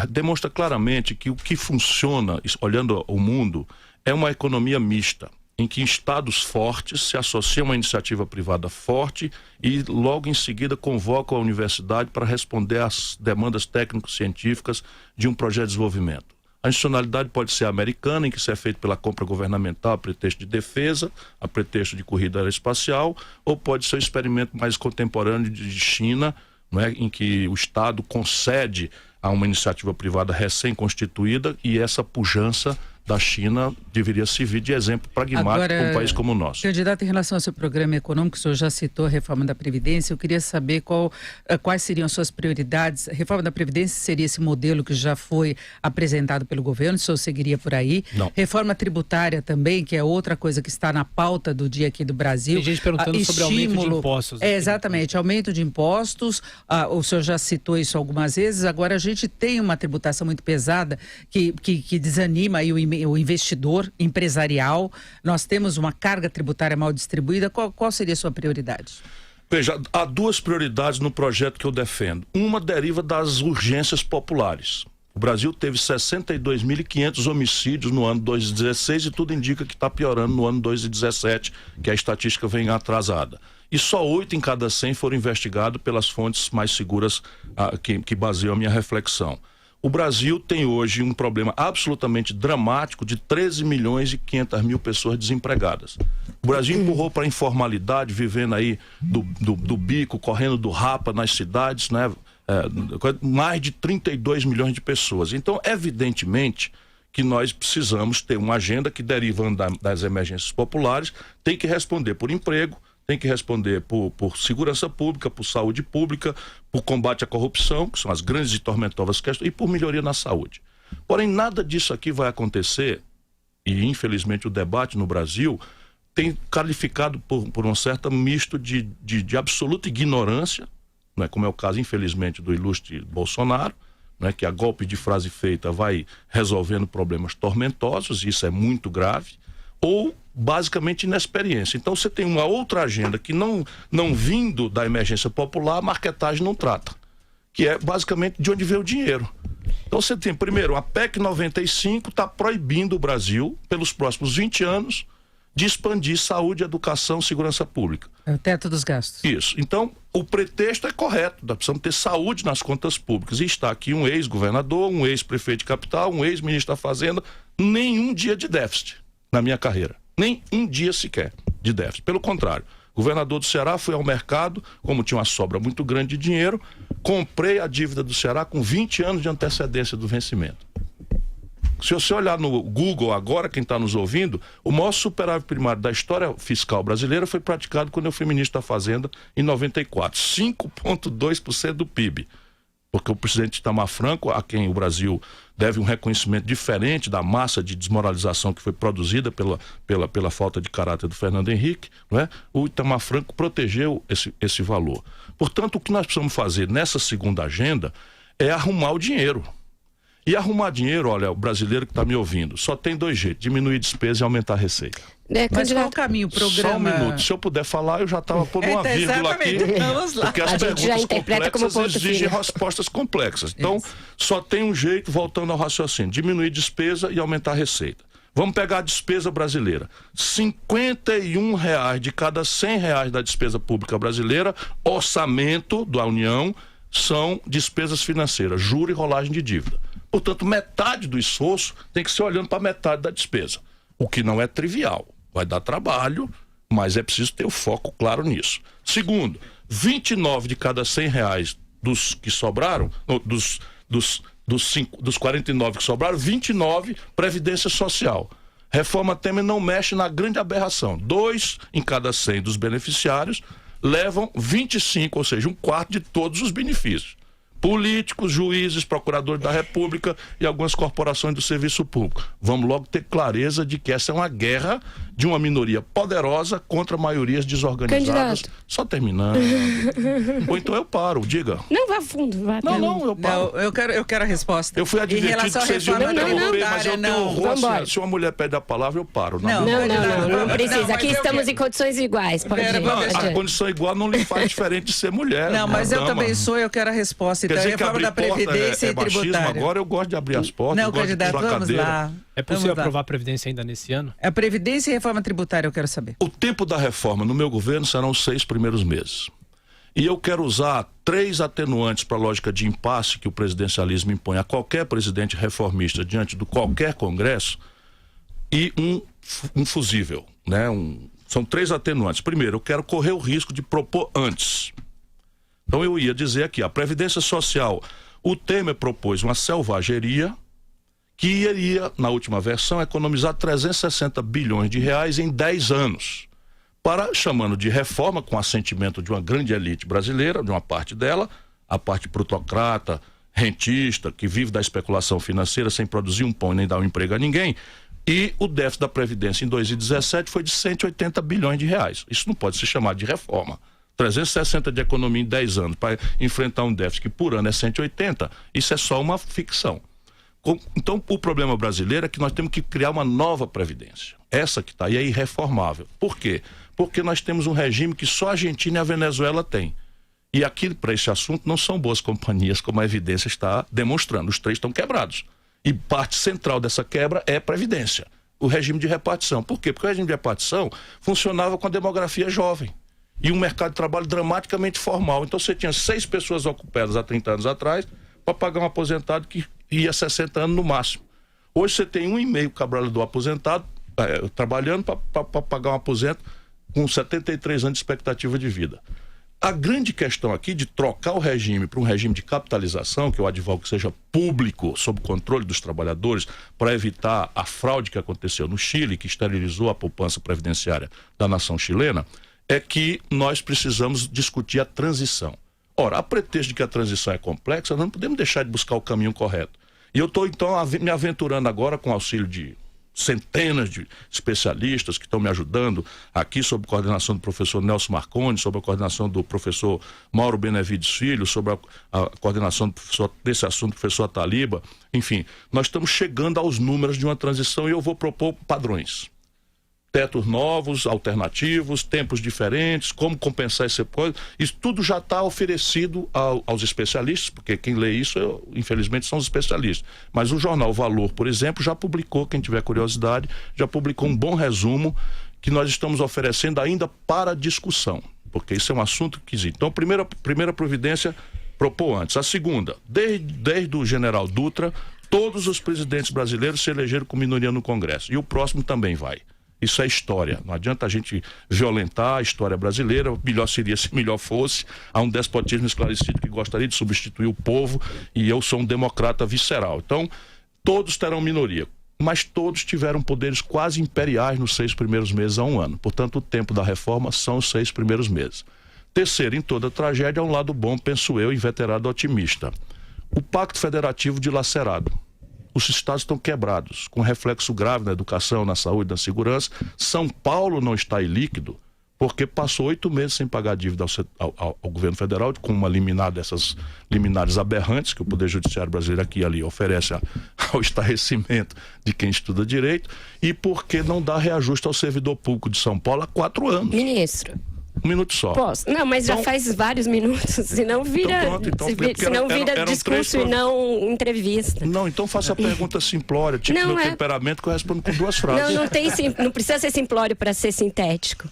demonstra claramente que o que funciona, olhando o mundo, é uma economia mista. em que estados fortes se associam a uma iniciativa privada forte e logo em seguida convocam a universidade para responder às demandas técnico-científicas de um projeto de desenvolvimento. A institucionalidade pode ser americana, em que isso é feito pela compra governamental a pretexto de defesa, a pretexto de corrida aeroespacial, ou pode ser um experimento mais contemporâneo de China, não é? Em que o Estado concede a uma iniciativa privada recém-constituída e essa pujança da China deveria servir de exemplo pragmático para um país como o nosso. Candidato, em relação ao seu programa econômico, o senhor já citou a reforma da Previdência, eu queria saber quais seriam as suas prioridades. A reforma da Previdência seria esse modelo que já foi apresentado pelo governo, o senhor seguiria por aí? Não. Reforma tributária também, que é outra coisa que está na pauta do dia aqui do Brasil. Tem gente perguntando sobre aumento de impostos. Exatamente, aumento de impostos, o senhor já citou isso algumas vezes, agora a gente tem uma tributação muito pesada que desanima aí o investidor empresarial, nós temos uma carga tributária mal distribuída, qual seria a sua prioridade? Veja, há duas prioridades no projeto que eu defendo. Uma deriva das urgências populares. O Brasil teve 62.500 homicídios no ano 2016 e tudo indica que está piorando no ano 2017, que a estatística vem atrasada. E só 8 em cada 100 foram investigados pelas fontes mais seguras que baseiam a minha reflexão. O Brasil tem hoje um problema absolutamente dramático de 13.500.000 pessoas desempregadas. O Brasil empurrou para a informalidade, vivendo aí do bico, correndo do rapa nas cidades, né? Mais de 32 milhões de pessoas. Então, evidentemente que nós precisamos ter uma agenda que, derivando das emergências populares, tem que responder por emprego, tem que responder por segurança pública, por saúde pública, por combate à corrupção, que são as grandes e tormentosas questões, e por melhoria na saúde. Porém, nada disso aqui vai acontecer, e infelizmente o debate no Brasil tem qualificado por um certo misto de absoluta ignorância, não é? Como é o caso, infelizmente, do ilustre Bolsonaro, não é? Que a golpe de frase feita vai resolvendo problemas tormentosos, e isso é muito grave, ou basicamente inexperiência. Então você tem uma outra agenda que não vindo da emergência popular, a marketagem não trata, que é basicamente de onde veio o dinheiro. Então você tem, primeiro, a PEC 95 está proibindo o Brasil, pelos próximos 20 anos, de expandir saúde, educação, segurança pública. É o teto dos gastos. Isso. Então, o pretexto é correto, nós precisamos ter saúde nas contas públicas. E está aqui um ex-governador, um ex-prefeito de capital, um ex-ministro da Fazenda, nenhum dia de déficit na minha carreira. Nem um dia sequer de déficit. Pelo contrário, o governador do Ceará foi ao mercado, como tinha uma sobra muito grande de dinheiro, comprei a dívida do Ceará com 20 anos de antecedência do vencimento. Se você olhar no Google agora, quem está nos ouvindo, o maior superávit primário da história fiscal brasileira foi praticado quando eu fui ministro da Fazenda em 94, 5,2% do PIB. Porque o presidente Itamar Franco, a quem o Brasil deve um reconhecimento diferente da massa de desmoralização que foi produzida pela falta de caráter do Fernando Henrique, não é? O Itamar Franco protegeu esse valor. Portanto, o que nós precisamos fazer nessa segunda agenda é arrumar o dinheiro. E arrumar dinheiro, olha, o brasileiro que está me ouvindo, só tem dois jeitos: diminuir despesa e aumentar a receita. Mas qual o caminho, o programa? Só um minuto. Se eu puder falar, eu já estava pondo uma vírgula aqui. Vamos lá. Porque as perguntas complexas exigem respostas complexas. Então, só tem um jeito, voltando ao raciocínio: diminuir despesa e aumentar a receita. Vamos pegar a despesa brasileira. R$51 de cada R$100 da despesa pública brasileira, orçamento da União, são despesas financeiras, juro e rolagem de dívida. Portanto, metade do esforço tem que ser olhando para metade da despesa, o que não é trivial. Vai dar trabalho, mas é preciso ter o foco claro nisso. Segundo, 29 de cada R$100 dos que sobraram, dos 49 que sobraram, 29 Previdência Social. Reforma Temer não mexe na grande aberração. 2 em cada 100 dos beneficiários levam 25, ou seja, 1/4 de todos os benefícios. Políticos, juízes, procuradores da República e algumas corporações do serviço público. Vamos logo ter clareza de que essa é uma guerra de uma minoria poderosa contra maiorias desorganizadas. Candidato. Só terminando. Ou então eu paro, diga. Não, vá fundo. Vá Não, eu paro. Não, eu quero a resposta. Eu fui advertido que vocês iam me interromper, mas eu tenho horror assim, se uma mulher pede a palavra, eu paro. Não precisa. Aqui estamos em condições iguais. Pode ir. A condição igual não lhe faz diferente de ser mulher. Não, mas eu também sou, eu quero a resposta. Então, a reforma da Previdência e tributária. Agora eu gosto de abrir as portas. Não, candidato, vamos lá. É possível aprovar a Previdência ainda nesse ano? A Previdência e a reforma reforma tributária eu quero saber. O tempo da reforma no meu governo serão os 6 primeiros meses. E eu quero usar 3 atenuantes para a lógica de impasse que o presidencialismo impõe a qualquer presidente reformista diante de qualquer Congresso e um fusível, né? São 3 atenuantes. Primeiro, eu quero correr o risco de propor antes. Então eu ia dizer aqui, a Previdência Social, o Temer propôs uma selvageria que iria, na última versão, economizar 360 bilhões de reais em 10 anos. Chamando de reforma, com assentimento de uma grande elite brasileira, de uma parte dela, a parte plutocrata, rentista, que vive da especulação financeira sem produzir um pão e nem dar um emprego a ninguém. E o déficit da Previdência em 2017 foi de 180 bilhões de reais. Isso não pode se chamar de reforma. 360 de economia em 10 anos para enfrentar um déficit que por ano é 180, isso é só uma ficção. Então, o problema brasileiro é que nós temos que criar uma nova Previdência. Essa que está aí é irreformável. Por quê? Porque nós temos um regime que só a Argentina e a Venezuela têm. E aqui, para esse assunto, não são boas companhias, como a evidência está demonstrando. Os 3 estão quebrados. E parte central dessa quebra é a Previdência, o regime de repartição. Por quê? Porque o regime de repartição funcionava com a demografia jovem e um mercado de trabalho dramaticamente formal. Então você tinha 6 pessoas ocupadas há 30 anos atrás para pagar um aposentado que ia 60 anos no máximo. Hoje você tem 1,5 trabalhador aposentado trabalhando para pagar um aposento com 73 anos de expectativa de vida. A grande questão aqui de trocar o regime para um regime de capitalização, que eu advogo que seja público, sob controle dos trabalhadores, para evitar a fraude que aconteceu no Chile, que esterilizou a poupança previdenciária da nação chilena, é que nós precisamos discutir a transição. Ora, a pretexto de que a transição é complexa, nós não podemos deixar de buscar o caminho correto. E eu estou, então, me aventurando agora com auxílio de centenas de especialistas que estão me ajudando aqui, sob coordenação do professor Nelson Marconi, sob a coordenação do professor Mauro Benevides Filho, sob a coordenação desse assunto do professor Ataliba. Enfim, nós estamos chegando aos números de uma transição e eu vou propor padrões. Tetos novos, alternativos, tempos diferentes, como compensar essa coisa. Isso tudo já está oferecido aos especialistas, porque quem lê isso, infelizmente, são os especialistas. Mas o jornal Valor, por exemplo, já publicou, quem tiver curiosidade, já publicou um bom resumo que nós estamos oferecendo ainda para discussão, porque isso é um assunto que existe. Então, primeira providência, propor antes. A segunda, desde o general Dutra, todos os presidentes brasileiros se elegeram com minoria no Congresso. E o próximo também vai. Isso é história, não adianta a gente violentar a história brasileira, melhor seria se melhor fosse. Há um despotismo esclarecido que gostaria de substituir o povo e eu sou um democrata visceral. Então, todos terão minoria, mas todos tiveram poderes quase imperiais nos 6 primeiros meses a um ano. Portanto, o tempo da reforma são os 6 primeiros meses. Terceiro, em toda tragédia, há um lado bom, penso eu, inveterado otimista. O Pacto Federativo dilacerado. Os estados estão quebrados, com reflexo grave na educação, na saúde, na segurança. São Paulo não está ilíquido, porque passou 8 meses sem pagar dívida ao governo federal, com uma liminar dessas liminares aberrantes que o Poder Judiciário brasileiro aqui e ali oferece ao estarrecimento de quem estuda direito, e porque não dá reajuste ao servidor público de São Paulo há 4 anos. Ministro. Um minuto só. Posso? Não, mas então, já faz vários minutos, senão vira, senão vira discurso e não entrevista. Não, então faça a pergunta simplória, tipo meu temperamento, que eu respondo com 2 frases. Não precisa ser simplório para ser sintético.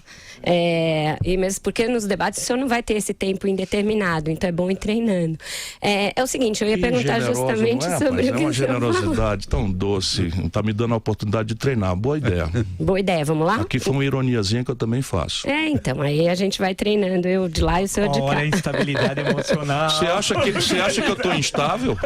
E mesmo porque nos debates o senhor não vai ter esse tempo indeterminado, então é bom ir treinando. É o seguinte, eu ia perguntar justamente sobre o que é uma generosidade tão doce, está me dando a oportunidade de treinar. Boa ideia. Boa ideia, vamos lá? Aqui foi uma ironiazinha que eu também faço. Então, aí a gente vai treinando, eu de lá e o senhor de cá. Olha a instabilidade emocional. Você acha que eu estou instável?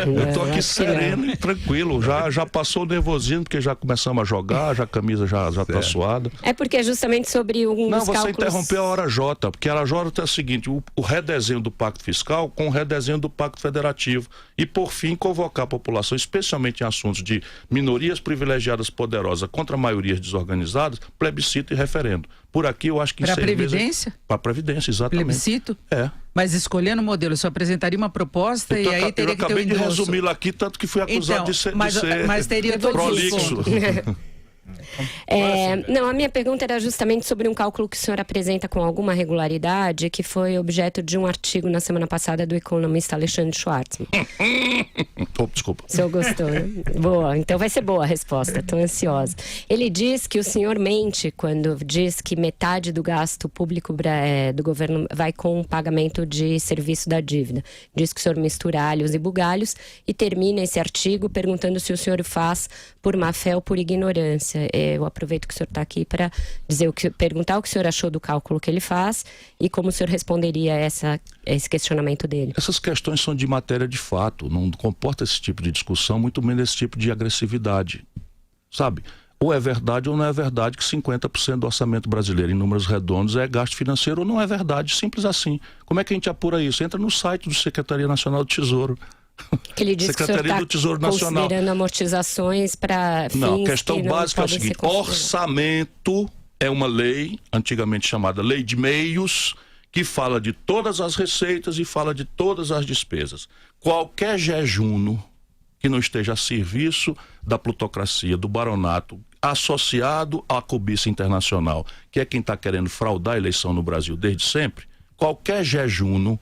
Eu estou aqui sereno e tranquilo, já passou o nervosismo, porque já começamos a jogar, já a camisa já está suada. É porque é justamente sobre um dos cálculos... Não, você interrompeu a hora J, porque a hora J é o seguinte, o redesenho do Pacto Fiscal com o redesenho do Pacto Federativo e, por fim, convocar a população, especialmente em assuntos de minorias privilegiadas poderosas contra maiorias desorganizadas, plebiscito e referendo. Por aqui eu acho que... Para a Previdência? Para a Previdência, exatamente. Plebiscito? É. Mas escolhendo o modelo, só apresentaria uma proposta e aí teria que ter Eu acabei de resumi-la aqui, tanto que fui acusado de ser mas teria todo prolixo. Não, a minha pergunta era justamente sobre um cálculo que o senhor apresenta com alguma regularidade, que foi objeto de um artigo na semana passada do economista Alexandre Schwartzman. Desculpa. O senhor gostou, né? Boa, então vai ser boa a resposta, estou ansiosa. Ele diz que o senhor mente quando diz que metade do gasto público do governo vai com o pagamento de serviço da dívida. Diz que o senhor mistura alhos e bugalhos e termina esse artigo perguntando se o senhor o faz por má fé ou por ignorância. Eu aproveito que o senhor está aqui para perguntar o que o senhor achou do cálculo que ele faz e como o senhor responderia a esse questionamento dele. Essas questões são de matéria de fato, não comporta esse tipo de discussão, muito menos esse tipo de agressividade, sabe? Ou é verdade ou não é verdade que 50% do orçamento brasileiro em números redondos é gasto financeiro ou não é verdade, simples assim. Como é que a gente apura isso? Entra no site do Secretaria Nacional do Tesouro. Que ele diz Secretaria do Tesouro Nacional. Considerando amortizações para fins não, a questão que não básica é o seguinte: orçamento é uma lei, antigamente chamada Lei de Meios, que fala de todas as receitas e fala de todas as despesas. Qualquer jejuno que não esteja a serviço da plutocracia, do baronato, associado à cobiça internacional, que é quem está querendo fraudar a eleição no Brasil desde sempre, qualquer jejuno,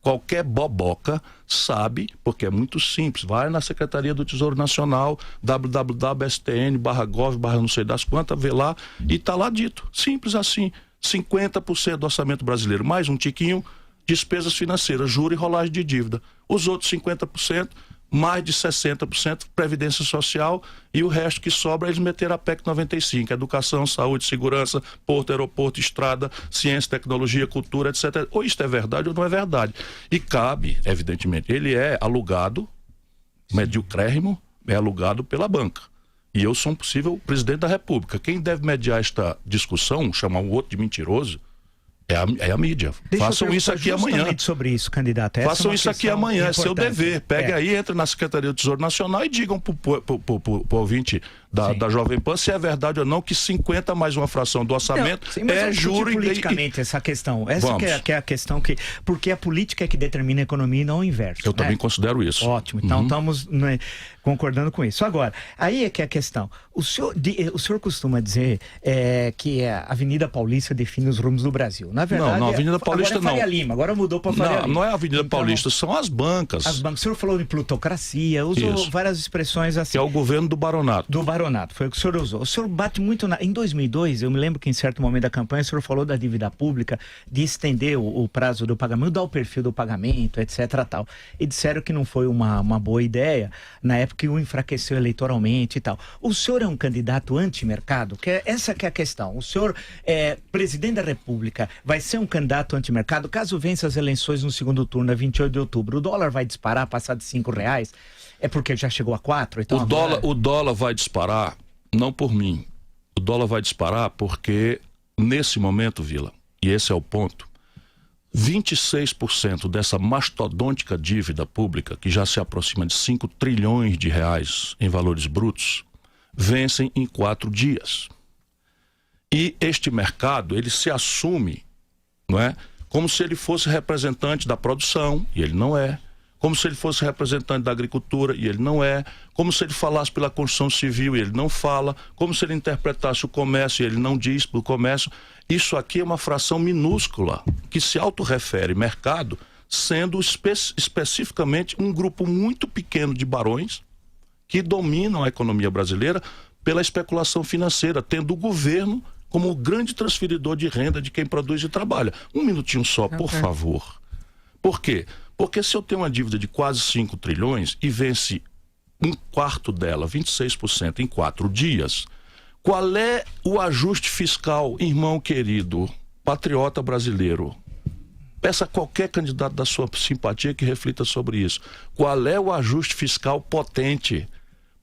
qualquer boboca sabe, porque é muito simples, vai na Secretaria do Tesouro Nacional, www.stn/gov/ não sei das quantas, vê lá e está lá dito, simples assim, 50% do orçamento brasileiro, mais um tiquinho, despesas financeiras, juros e rolagem de dívida. Os outros 50%, mais de 60% Previdência Social e o resto que sobra eles meteram a PEC 95, educação, saúde, segurança, porto, aeroporto, estrada, ciência, tecnologia, cultura, etc. Ou isto é verdade ou não é verdade. E cabe, evidentemente, ele é alugado, mediocrérrimo, é alugado pela banca. E eu sou um possível presidente da República. Quem deve mediar esta discussão, chamar o outro de mentiroso, é a mídia. Façam isso aqui amanhã. Sobre isso, candidato. Façam isso aqui amanhã, é seu dever. Pegue aí, entra na Secretaria do Tesouro Nacional e digam pro ouvinte da Jovem Pan se é verdade ou não que 50 mais uma fração do orçamento é juro politicamente essa questão. Essa que é a questão porque a política é que determina a economia e não o inverso. Eu também considero isso. Ótimo, então estamos concordando com isso. Agora, aí é que é a questão. O senhor costuma dizer que a Avenida Paulista define os rumos do Brasil. Na verdade, não, a Avenida Paulista agora é Faria Lima, agora mudou para Faria Lima. Não é a Avenida Paulista, são as bancas. As bancas. O senhor falou de plutocracia, usou várias expressões assim. Que é o governo do baronato. Do baronato, foi o que o senhor usou. O senhor bate muito em 2002, eu me lembro que em certo momento da campanha o senhor falou da dívida pública, de estender o prazo do pagamento, mudar o perfil do pagamento, etc. tal. E disseram que não foi uma boa ideia, na época que o enfraqueceu eleitoralmente e tal. O senhor é um candidato anti-mercado? Essa que é a questão. O senhor é presidente da República, vai ser um candidato anti-mercado? Caso vença as eleições no segundo turno, a 28 de outubro, o dólar vai disparar, passar de R$5? É porque já chegou a 4? Então o dólar vai disparar, não por mim. O dólar vai disparar porque, nesse momento, Vila, e esse é o ponto, 26% dessa mastodôntica dívida pública, que já se aproxima de 5 trilhões de reais em valores brutos, vencem em 4 dias. E este mercado, ele se assume, não é, como se ele fosse representante da produção, e ele não é. Como se ele fosse representante da agricultura, e ele não é. Como se ele falasse pela construção civil, e ele não fala. Como se ele interpretasse o comércio, e ele não diz para o comércio. Isso aqui é uma fração minúscula, que se autorrefere mercado, sendo especificamente um grupo muito pequeno de barões que dominam a economia brasileira pela especulação financeira, tendo o governo como o grande transferidor de renda de quem produz e trabalha. Um minutinho só, por favor. Por quê? Porque se eu tenho uma dívida de quase 5 trilhões e vence um quarto dela, 26%, em 4 dias, qual é o ajuste fiscal, irmão querido, patriota brasileiro? Peça a qualquer candidato da sua simpatia que reflita sobre isso. Qual é o ajuste fiscal potente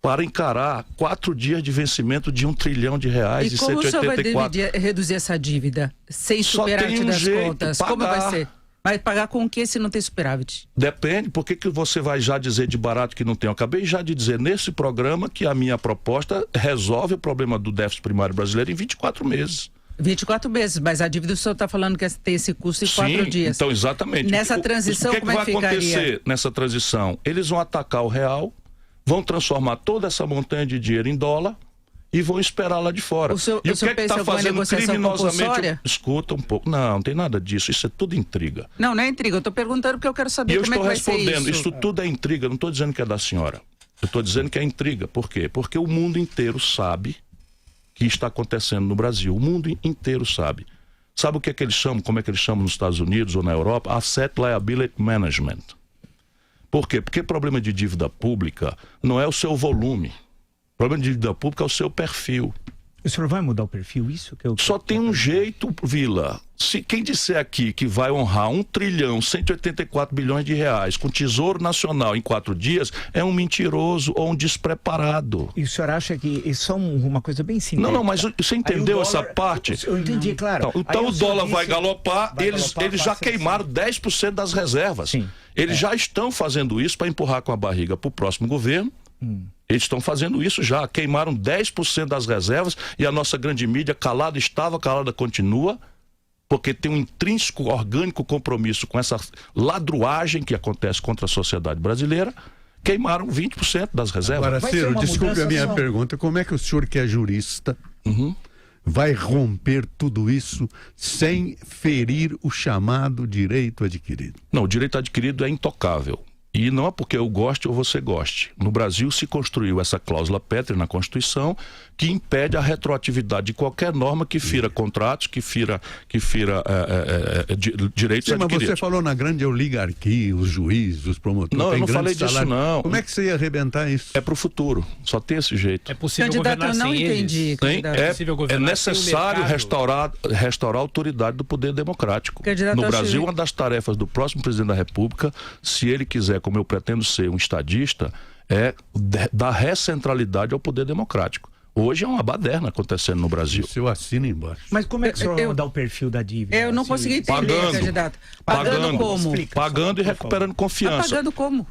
para encarar 4 dias de vencimento de R$1 trilhão e como 184? o senhor vai reduzir essa dívida sem superávit das contas? Pagar. Como vai ser? Vai pagar com o que se não tem superávit? Depende. Por que você vai já dizer de barato que não tem? Eu acabei já de dizer nesse programa que a minha proposta resolve o problema do déficit primário brasileiro em 24 meses. 24 meses, mas a dívida o senhor está falando que tem esse custo em 4 dias. Então, exatamente. Nessa transição, como é que vai acontecer nessa transição? Eles vão atacar o real, vão transformar toda essa montanha de dinheiro em dólar e vão esperar lá de fora. O senhor e o que pensa está fazendo criminosamente? compulsória? Escuta um pouco. Não tem nada disso. Isso é tudo intriga. Não é intriga. Eu estou perguntando porque eu quero saber como é que vai ser isso. E eu estou respondendo. Isso tudo é intriga. Não estou dizendo que é da senhora. Eu estou dizendo que é intriga. Por quê? Porque o mundo inteiro sabe que está acontecendo no Brasil. O mundo inteiro sabe. Sabe o que é que eles chamam, como é que eles chamam nos Estados Unidos ou na Europa? Asset Liability Management. Por quê? Porque problema de dívida pública não é o seu volume. O problema de dívida pública é o seu perfil. O senhor vai mudar o perfil? Isso que eu... Só tem um jeito, Vila. Se quem disser aqui que vai honrar 1.184 bilhões de reais com Tesouro Nacional em 4 dias, é um mentiroso ou um despreparado. E o senhor acha que isso é uma coisa bem simples? Não, mas você entendeu essa parte? Eu entendi, claro. Então o dólar vai galopar, eles já queimaram 10% das reservas. Sim. Eles já estão fazendo isso para empurrar com a barriga para o próximo governo. Eles estão fazendo isso já, queimaram 10% das reservas e a nossa grande mídia calada estava, calada continua, porque tem um intrínseco, orgânico compromisso com essa ladruagem que acontece contra a sociedade brasileira. Queimaram 20% das reservas. Agora, Ciro, desculpe a minha pergunta, como é que o senhor que é jurista vai romper tudo isso sem ferir o chamado direito adquirido? Não, o direito adquirido é intocável. E não é porque eu goste ou você goste. No Brasil se construiu essa cláusula pétrea na Constituição que impede a retroatividade de qualquer norma que fira contratos, que fira direitos adquiridos. Mas você falou na grande oligarquia, os juízes, os promotores. Não, eu não falei disso, não. Como é que você ia arrebentar isso? É para o futuro, só tem esse jeito. É possível governar sem eles? É necessário restaurar a autoridade do poder democrático. No Brasil, uma das tarefas do próximo presidente da República, se ele quiser, como eu pretendo ser, um estadista, é dar recentralidade ao poder democrático. Hoje é uma baderna acontecendo no Brasil. Se eu assino embaixo. Mas como é que o senhor vai mudar o perfil da dívida? Eu não consegui entender, candidato. Pagando como? Pagando e recuperando confiança. Pagando como?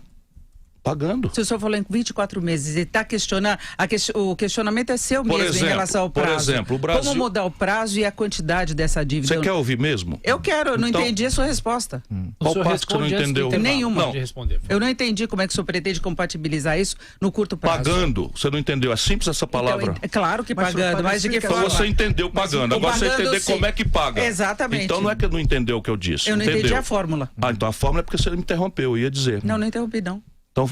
Pagando. Se o senhor falou em 24 meses e está questionando, o questionamento é seu mesmo em relação ao prazo. Por exemplo, o Brasil... Como mudar o prazo e a quantidade dessa dívida? Você quer ouvir mesmo? Eu quero, eu não entendi a sua resposta. Qual parte que você não entendeu? Nenhuma. Eu não entendi como é que o senhor pretende compatibilizar isso no curto prazo. Pagando. Você não entendeu? É simples essa palavra? Então, é claro que pagando, mas de que forma? Então você entendeu pagando. Agora você entender como é que paga. Exatamente. Então não é que não entendeu o que eu disse. Eu não entendi a fórmula. Então a fórmula é porque você me interrompeu, eu ia dizer. Não interrompi, não.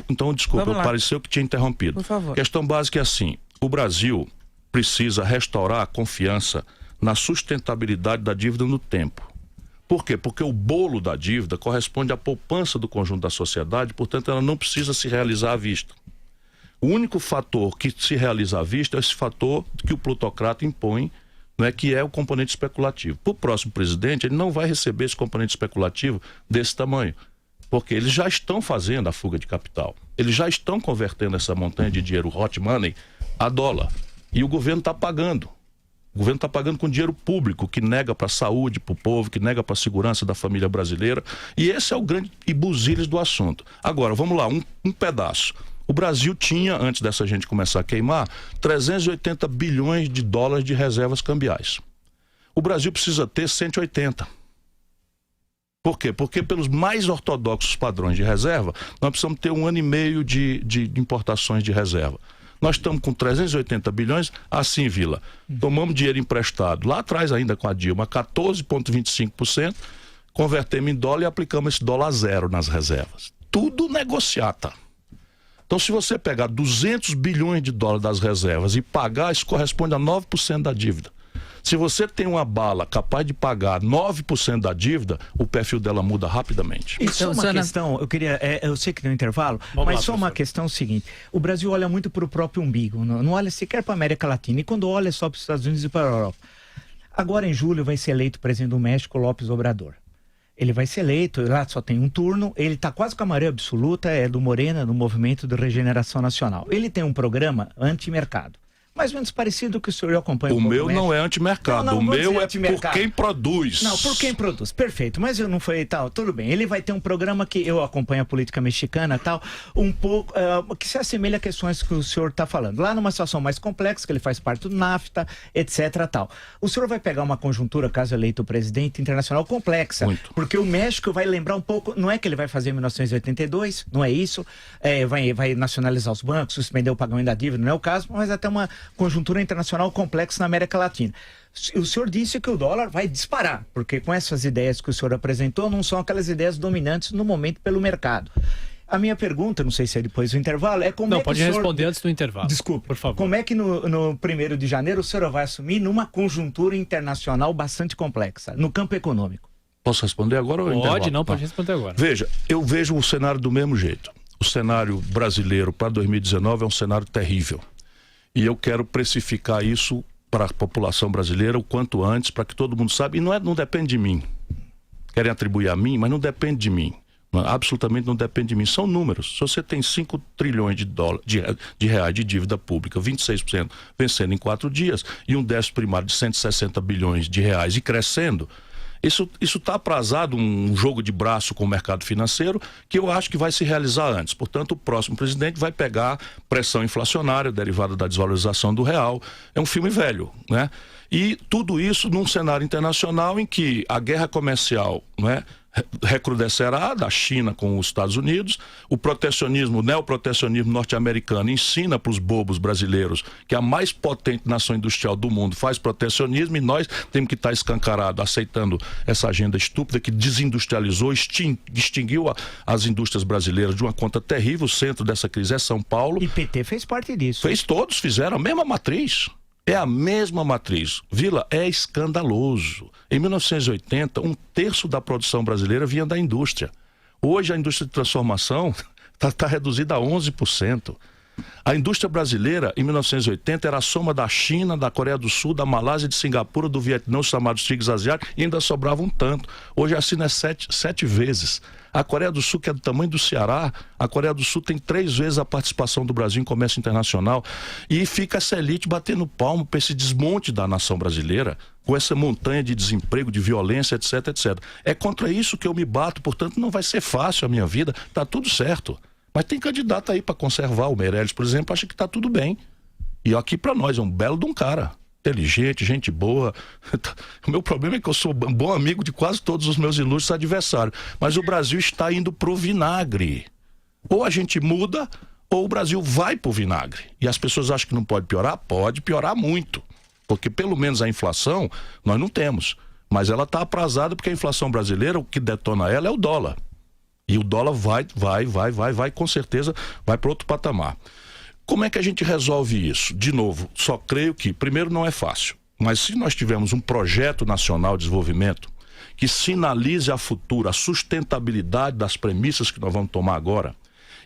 Então desculpa, pareceu que tinha interrompido. Por favor. Questão básica é assim, o Brasil precisa restaurar a confiança na sustentabilidade da dívida no tempo. Por quê? Porque o bolo da dívida corresponde à poupança do conjunto da sociedade, portanto ela não precisa se realizar à vista. O único fator que se realiza à vista é esse fator que o plutocrata impõe, né, que é o componente especulativo. Para o próximo presidente, ele não vai receber esse componente especulativo desse tamanho. Porque eles já estão fazendo a fuga de capital. Eles já estão convertendo essa montanha de dinheiro hot money a dólar. E o governo está pagando. O governo está pagando com dinheiro público, que nega para a saúde, para o povo, que nega para a segurança da família brasileira. E esse é o grande ibuziles do assunto. Agora, vamos lá, um pedaço. O Brasil tinha, antes dessa gente começar a queimar, 380 bilhões de dólares de reservas cambiais. O Brasil precisa ter 180. Por quê? Porque pelos mais ortodoxos padrões de reserva, nós precisamos ter 1 ano e meio de importações de reserva. Nós estamos com 380 bilhões, assim, Vila, tomamos dinheiro emprestado, lá atrás ainda com a Dilma, 14,25%, convertemos em dólar e aplicamos esse dólar a zero nas reservas. Tudo negociata. Então, se você pegar 200 bilhões de dólares das reservas e pagar, isso corresponde a 9% da dívida. Se você tem uma bala capaz de pagar 9% da dívida, o perfil dela muda rapidamente. Isso é uma questão, eu sei que tem um intervalo, mas só uma questão seguinte, o Brasil olha muito para o próprio umbigo, não olha sequer para a América Latina, e quando olha só para os Estados Unidos e para a Europa. Agora em julho vai ser eleito o presidente do México, López Obrador. Ele vai ser eleito, lá só tem um turno, ele está quase com a maioria absoluta, é do Morena, do Movimento de Regeneração Nacional. Ele tem um programa anti-mercado. Mais ou menos parecido que o senhor acompanha. O meu não é antimercado, o meu é por quem produz. Não, por quem produz, perfeito, mas eu não falei tal, tudo bem, ele vai ter um programa que eu acompanho a política mexicana tal, um pouco, que se assemelha a questões que o senhor está falando, lá numa situação mais complexa, que ele faz parte do NAFTA, etc tal. O senhor vai pegar uma conjuntura, caso eleito o presidente internacional, complexa, porque o México vai lembrar um pouco, não é que ele vai fazer em 1982, não é isso, vai nacionalizar os bancos, suspender o pagamento da dívida, não é o caso, mas até uma conjuntura internacional complexa na América Latina. O senhor disse que o dólar vai disparar, porque com essas ideias que o senhor apresentou, não são aquelas ideias dominantes no momento pelo mercado. A minha pergunta, não sei se é depois do intervalo, é como não, é que pode o senhor... responder antes do intervalo. Desculpe, por favor. Como é que no 1º de janeiro o senhor vai assumir numa conjuntura internacional bastante complexa, no campo econômico? Posso responder agora ou pode responder agora. Veja, eu vejo o cenário do mesmo jeito. O cenário brasileiro para 2019 é um cenário terrível. E eu quero precificar isso para a população brasileira o quanto antes, para que todo mundo saiba. E não depende de mim. Querem atribuir a mim, mas não depende de mim. Absolutamente não depende de mim. São números. Se você tem 5 trilhões de reais de dívida pública, 26% vencendo em 4 dias, e um déficit primário de 160 bilhões de reais e crescendo, isso está aprazado, um jogo de braço com o mercado financeiro, que eu acho que vai se realizar antes. Portanto, o próximo presidente vai pegar pressão inflacionária derivada da desvalorização do real. É um filme velho, né? E tudo isso num cenário internacional em que a guerra comercial, né, recrudescerá da China com os Estados Unidos, o protecionismo, o neoprotecionismo norte-americano ensina para os bobos brasileiros que a mais potente nação industrial do mundo faz protecionismo, e nós temos que estar escancarados aceitando essa agenda estúpida que desindustrializou, extinguiu as indústrias brasileiras de uma conta terrível. O centro dessa crise é São Paulo. E PT fez parte disso. Todos fizeram a mesma matriz. É a mesma matriz. Vila, é escandaloso. Em 1980, 1/3 da produção brasileira vinha da indústria. Hoje a indústria de transformação está reduzida a 11%. A indústria brasileira, em 1980, era a soma da China, da Coreia do Sul, da Malásia, de Singapura, do Vietnã, os chamados tigres asiáticos, e ainda sobrava um tanto. Hoje a China é 7 vezes. A Coreia do Sul, que é do tamanho do Ceará, a Coreia do Sul tem 3 vezes a participação do Brasil em comércio internacional. E fica essa elite batendo palmo para esse desmonte da nação brasileira, com essa montanha de desemprego, de violência, etc, etc. É contra isso que eu me bato, portanto não vai ser fácil a minha vida, tá tudo certo. Mas tem candidato aí para conservar. O Meirelles, por exemplo, acha que tá tudo bem. E aqui para nós é um belo de um cara. Inteligente, gente boa. O meu problema é que eu sou bom amigo de quase todos os meus ilustres adversários. Mas o Brasil está indo pro vinagre. Ou a gente muda, ou o Brasil vai pro vinagre. E as pessoas acham que não pode piorar? Pode piorar muito. Porque pelo menos a inflação nós não temos. Mas ela está aprazada porque a inflação brasileira, o que detona ela é o dólar. E o dólar vai, com certeza, vai para outro patamar. Como é que a gente resolve isso? De novo, só creio que, primeiro, não é fácil. Mas se nós tivermos um projeto nacional de desenvolvimento que sinalize a futuro a sustentabilidade das premissas que nós vamos tomar agora,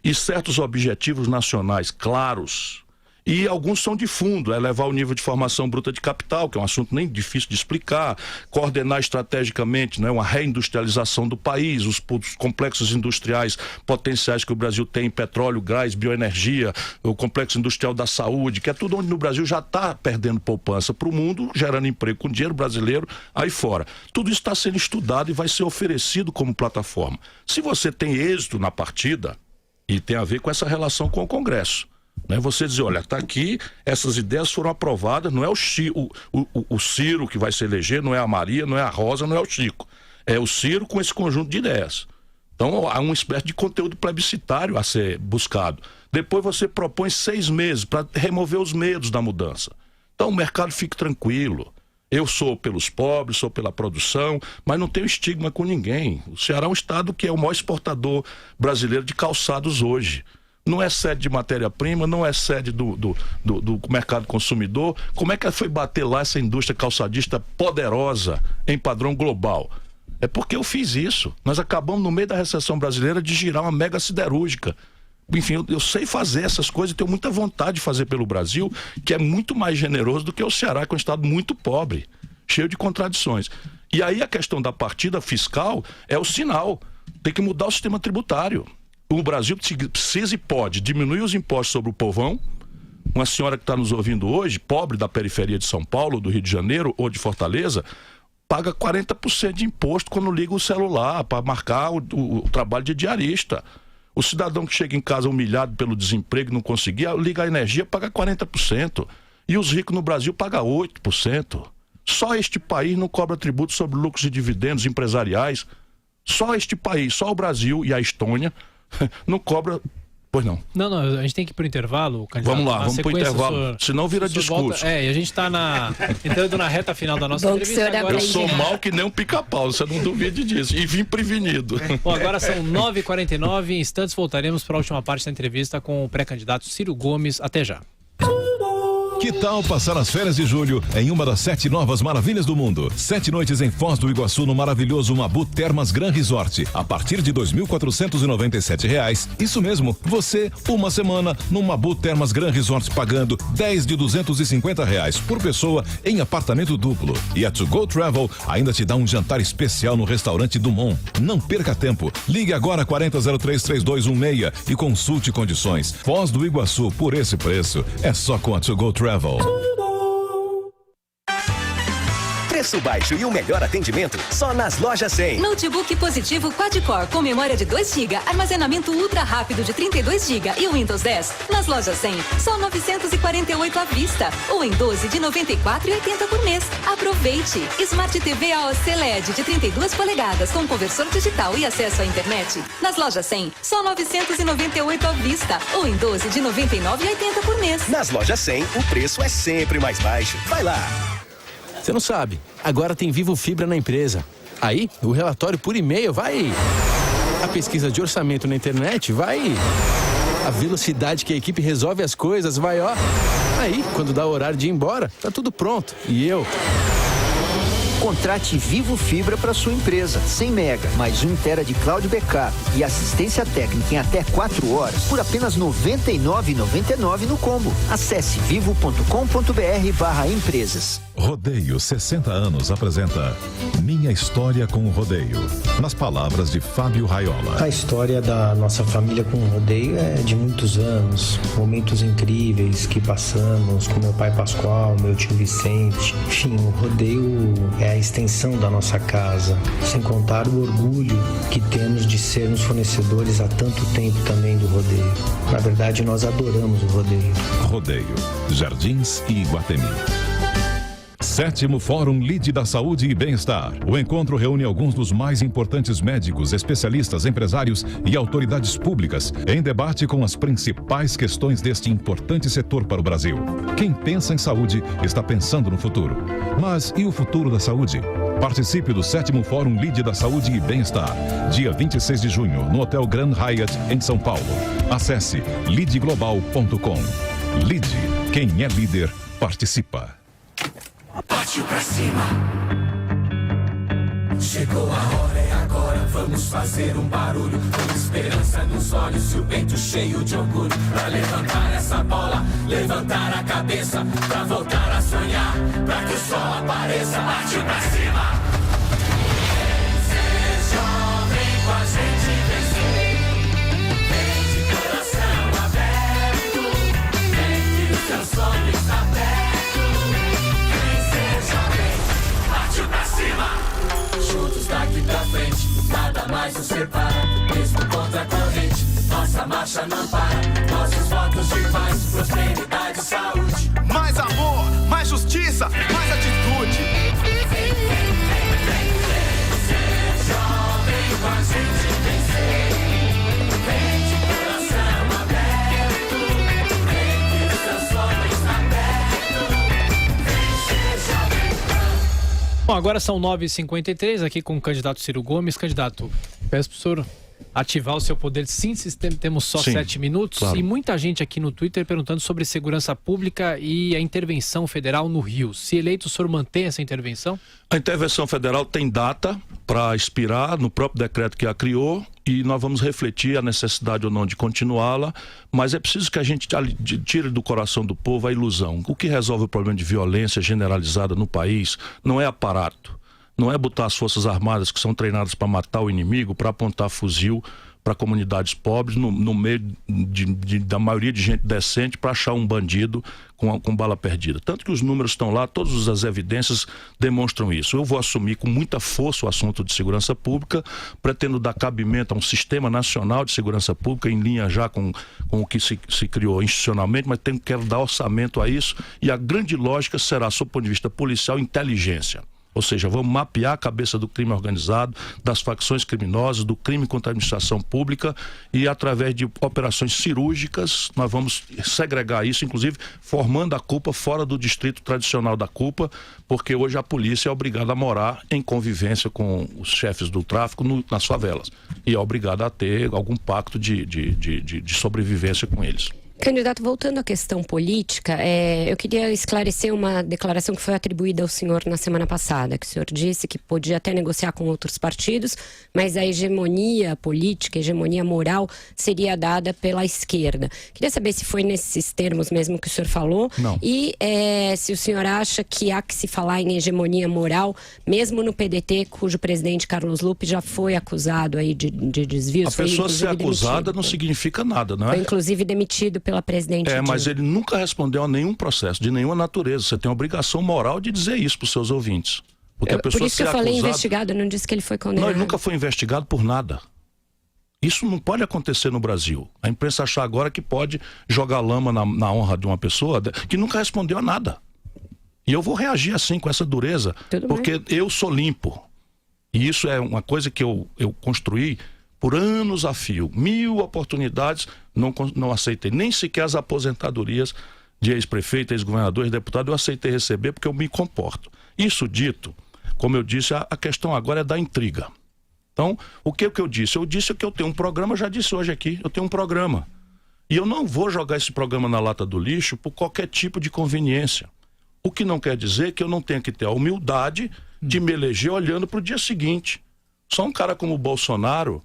e certos objetivos nacionais claros, e alguns são de fundo, elevar o nível de formação bruta de capital, que é um assunto nem difícil de explicar, coordenar estrategicamente, né, uma reindustrialização do país, os complexos industriais potenciais que o Brasil tem, petróleo, gás, bioenergia, o complexo industrial da saúde, que é tudo onde no Brasil já está perdendo poupança para o mundo, gerando emprego com dinheiro brasileiro aí fora. Tudo isso está sendo estudado e vai ser oferecido como plataforma. Se você tem êxito na partida, e tem a ver com essa relação com o Congresso, né? Você dizer, olha, está aqui, essas ideias foram aprovadas, não é o Ciro que vai se eleger, não é a Maria, não é a Rosa, não é o Chico. É o Ciro com esse conjunto de ideias. Então há uma espécie de conteúdo plebiscitário a ser buscado. Depois você propõe 6 meses para remover os medos da mudança. Então o mercado fique tranquilo. Eu sou pelos pobres, sou pela produção, mas não tenho estigma com ninguém. O Ceará é um estado que é o maior exportador brasileiro de calçados hoje. Não é sede de matéria-prima, não é sede do mercado consumidor. Como é que foi bater lá essa indústria calçadista poderosa em padrão global? É porque eu fiz isso. Nós acabamos, no meio da recessão brasileira, de girar uma mega siderúrgica. Enfim, eu sei fazer essas coisas e tenho muita vontade de fazer pelo Brasil, que é muito mais generoso do que o Ceará, que é um estado muito pobre, cheio de contradições. E aí a questão da partida fiscal é o sinal. Tem que mudar o sistema tributário. O Brasil precisa e pode diminuir os impostos sobre o povão. Uma senhora que está nos ouvindo hoje, pobre da periferia de São Paulo, do Rio de Janeiro ou de Fortaleza, paga 40% de imposto quando liga o celular para marcar o trabalho de diarista. O cidadão que chega em casa humilhado pelo desemprego e não conseguir, liga a energia, paga 40%. E os ricos no Brasil pagam 8%. Só este país não cobra tributo sobre lucros e dividendos empresariais. Só este país, só o Brasil e a Estônia não cobra Pois não. Não, a gente tem que ir pro intervalo, candidato. Vamos lá, vamos pro intervalo, senão vira discurso. E a gente tá entrando na reta final da nossa entrevista. Eu sou mal que nem um pica-pau, você não duvide disso. E vim prevenido. Bom, agora são 9h49, em instantes voltaremos para a última parte da entrevista com o pré-candidato Ciro Gomes. Até já. Que tal passar as férias de julho em uma das 7 novas maravilhas do mundo? 7 noites em Foz do Iguaçu no maravilhoso Mabu Termas Gran Resort, a partir de R$ 2.497. Isso mesmo, você, uma semana no Mabu Termas Gran Resort pagando 10 de R$ 250 por pessoa em apartamento duplo. E a To Go Travel ainda te dá um jantar especial no restaurante Dumont. Não perca tempo, ligue agora 40033216 e consulte condições. Foz do Iguaçu, por esse preço, é só com a To Go Travel. Preço baixo e o melhor atendimento só nas Lojas 100. Notebook positivo quad-core com memória de 2 GB, armazenamento ultra rápido de 32 GB e Windows 10. Nas Lojas 100, só 948 à vista ou em 12 de 94,80 por mês. Aproveite! Smart TV AOC LED de 32 polegadas com conversor digital e acesso à internet. Nas Lojas 100, só 998 à vista ou em 12 de 99,80 por mês. Nas Lojas 100, o preço é sempre mais baixo. Vai lá! Você não sabe, agora tem Vivo Fibra na empresa. Aí, o relatório por e-mail vai... A pesquisa de orçamento na internet vai... A velocidade que a equipe resolve as coisas vai, ó... Aí, quando dá o horário de ir embora, tá tudo pronto. E eu... Contrate Vivo Fibra para sua empresa. 100 mega, mais 1 tera de cloud backup e assistência técnica em até 4 horas por apenas R$ 99,99 no combo. Acesse vivo.com.br/empresas. Rodeio 60 anos apresenta Minha História com o Rodeio, nas palavras de Fábio Raiola. A história da nossa família com o rodeio é de muitos anos, momentos incríveis que passamos com meu pai Pascoal, meu tio Vicente. Enfim, o rodeio é a extensão da nossa casa, sem contar o orgulho que temos de sermos fornecedores há tanto tempo também do rodeio. Na verdade, nós adoramos o rodeio. Rodeio, Jardins e Iguatemi. 7º Fórum Lide da Saúde e Bem-Estar. O encontro reúne alguns dos mais importantes médicos, especialistas, empresários e autoridades públicas em debate com as principais questões deste importante setor para o Brasil. Quem pensa em saúde está pensando no futuro. Mas e o futuro da saúde? Participe do 7º Fórum Lide da Saúde e Bem-Estar, dia 26 de junho, no Hotel Grand Hyatt, em São Paulo. Acesse lideglobal.com. Lide, quem é líder, participa. Partiu pra cima. Chegou a hora, é agora. Vamos fazer um barulho com esperança nos olhos e o peito cheio de orgulho. Pra levantar essa bola, levantar a cabeça, pra voltar a sonhar, pra que o sol apareça. Partiu pra cima. Ser jovem com a gente vencer. Vem de coração aberto. Vem que o seu sonho está perto. Juntos daqui pra frente, nada mais nos separa, mesmo contra a corrente, nossa marcha não para, nossos votos de paz, prosperidade e saúde. Mais amor, mais justiça, mais atitude. Vem, ser jovem com a gente vencer. Vem de coração aberto, vem que o seu sonho está perto. Vem ser jovem. Bom, agora são 9h53, aqui com o candidato Ciro Gomes. Candidato, peço para o senhor ativar o seu poder de síntese, temos só 7 minutos. Claro. E muita gente aqui no Twitter perguntando sobre segurança pública e a intervenção federal no Rio. Se eleito, o senhor mantém essa intervenção? A intervenção federal tem data para expirar no próprio decreto que a criou e nós vamos refletir a necessidade ou não de continuá-la, mas é preciso que a gente tire do coração do povo a ilusão. O que resolve o problema de violência generalizada no país não é aparato, não é botar as forças armadas que são treinadas para matar o inimigo, para apontar fuzil para comunidades pobres no meio da maioria de gente decente para achar um bandido com bala perdida. Tanto que os números estão lá, todas as evidências demonstram isso. Eu vou assumir com muita força o assunto de segurança pública, pretendo dar cabimento a um sistema nacional de segurança pública em linha já com o que se criou institucionalmente, mas quero dar orçamento a isso e a grande lógica será, sob o ponto de vista policial, inteligência. Ou seja, vamos mapear a cabeça do crime organizado, das facções criminosas, do crime contra a administração pública e através de operações cirúrgicas nós vamos segregar isso, inclusive formando a culpa fora do distrito tradicional da culpa, porque hoje a polícia é obrigada a morar em convivência com os chefes do tráfico nas favelas e é obrigada a ter algum pacto de sobrevivência com eles. Candidato, voltando à questão política, eu queria esclarecer uma declaração que foi atribuída ao senhor na semana passada, que o senhor disse que podia até negociar com outros partidos, mas a hegemonia política, a hegemonia moral seria dada pela esquerda. Queria saber se foi nesses termos mesmo que o senhor falou. Não. E se o senhor acha que há que se falar em hegemonia moral, mesmo no PDT, cujo presidente Carlos Lupe já foi acusado aí de desvios. A pessoa ser acusada não significa nada, não é? Foi inclusive demitido pela presidente. Mas ele nunca respondeu a nenhum processo, de nenhuma natureza. Você tem a obrigação moral de dizer isso para os seus ouvintes. Porque a pessoa por isso que eu falei investigado, eu não disse que ele foi condenado. Não, ele nunca foi investigado por nada. Isso não pode acontecer no Brasil. A imprensa achar agora que pode jogar lama na honra de uma pessoa que nunca respondeu a nada. E eu vou reagir assim, com essa dureza, porque eu sou limpo. E isso é uma coisa que eu construí por anos a fio. 1000 oportunidades, não aceitei. Nem sequer as aposentadorias de ex-prefeito, ex-governador, ex-deputado, eu aceitei receber porque eu me comporto. Isso dito, como eu disse, a questão agora é da intriga. Então, o que eu disse? Eu disse que eu tenho um programa, eu já disse hoje aqui, eu tenho um programa. E eu não vou jogar esse programa na lata do lixo por qualquer tipo de conveniência. O que não quer dizer que eu não tenha que ter a humildade de me eleger olhando para o dia seguinte. Só um cara como o Bolsonaro,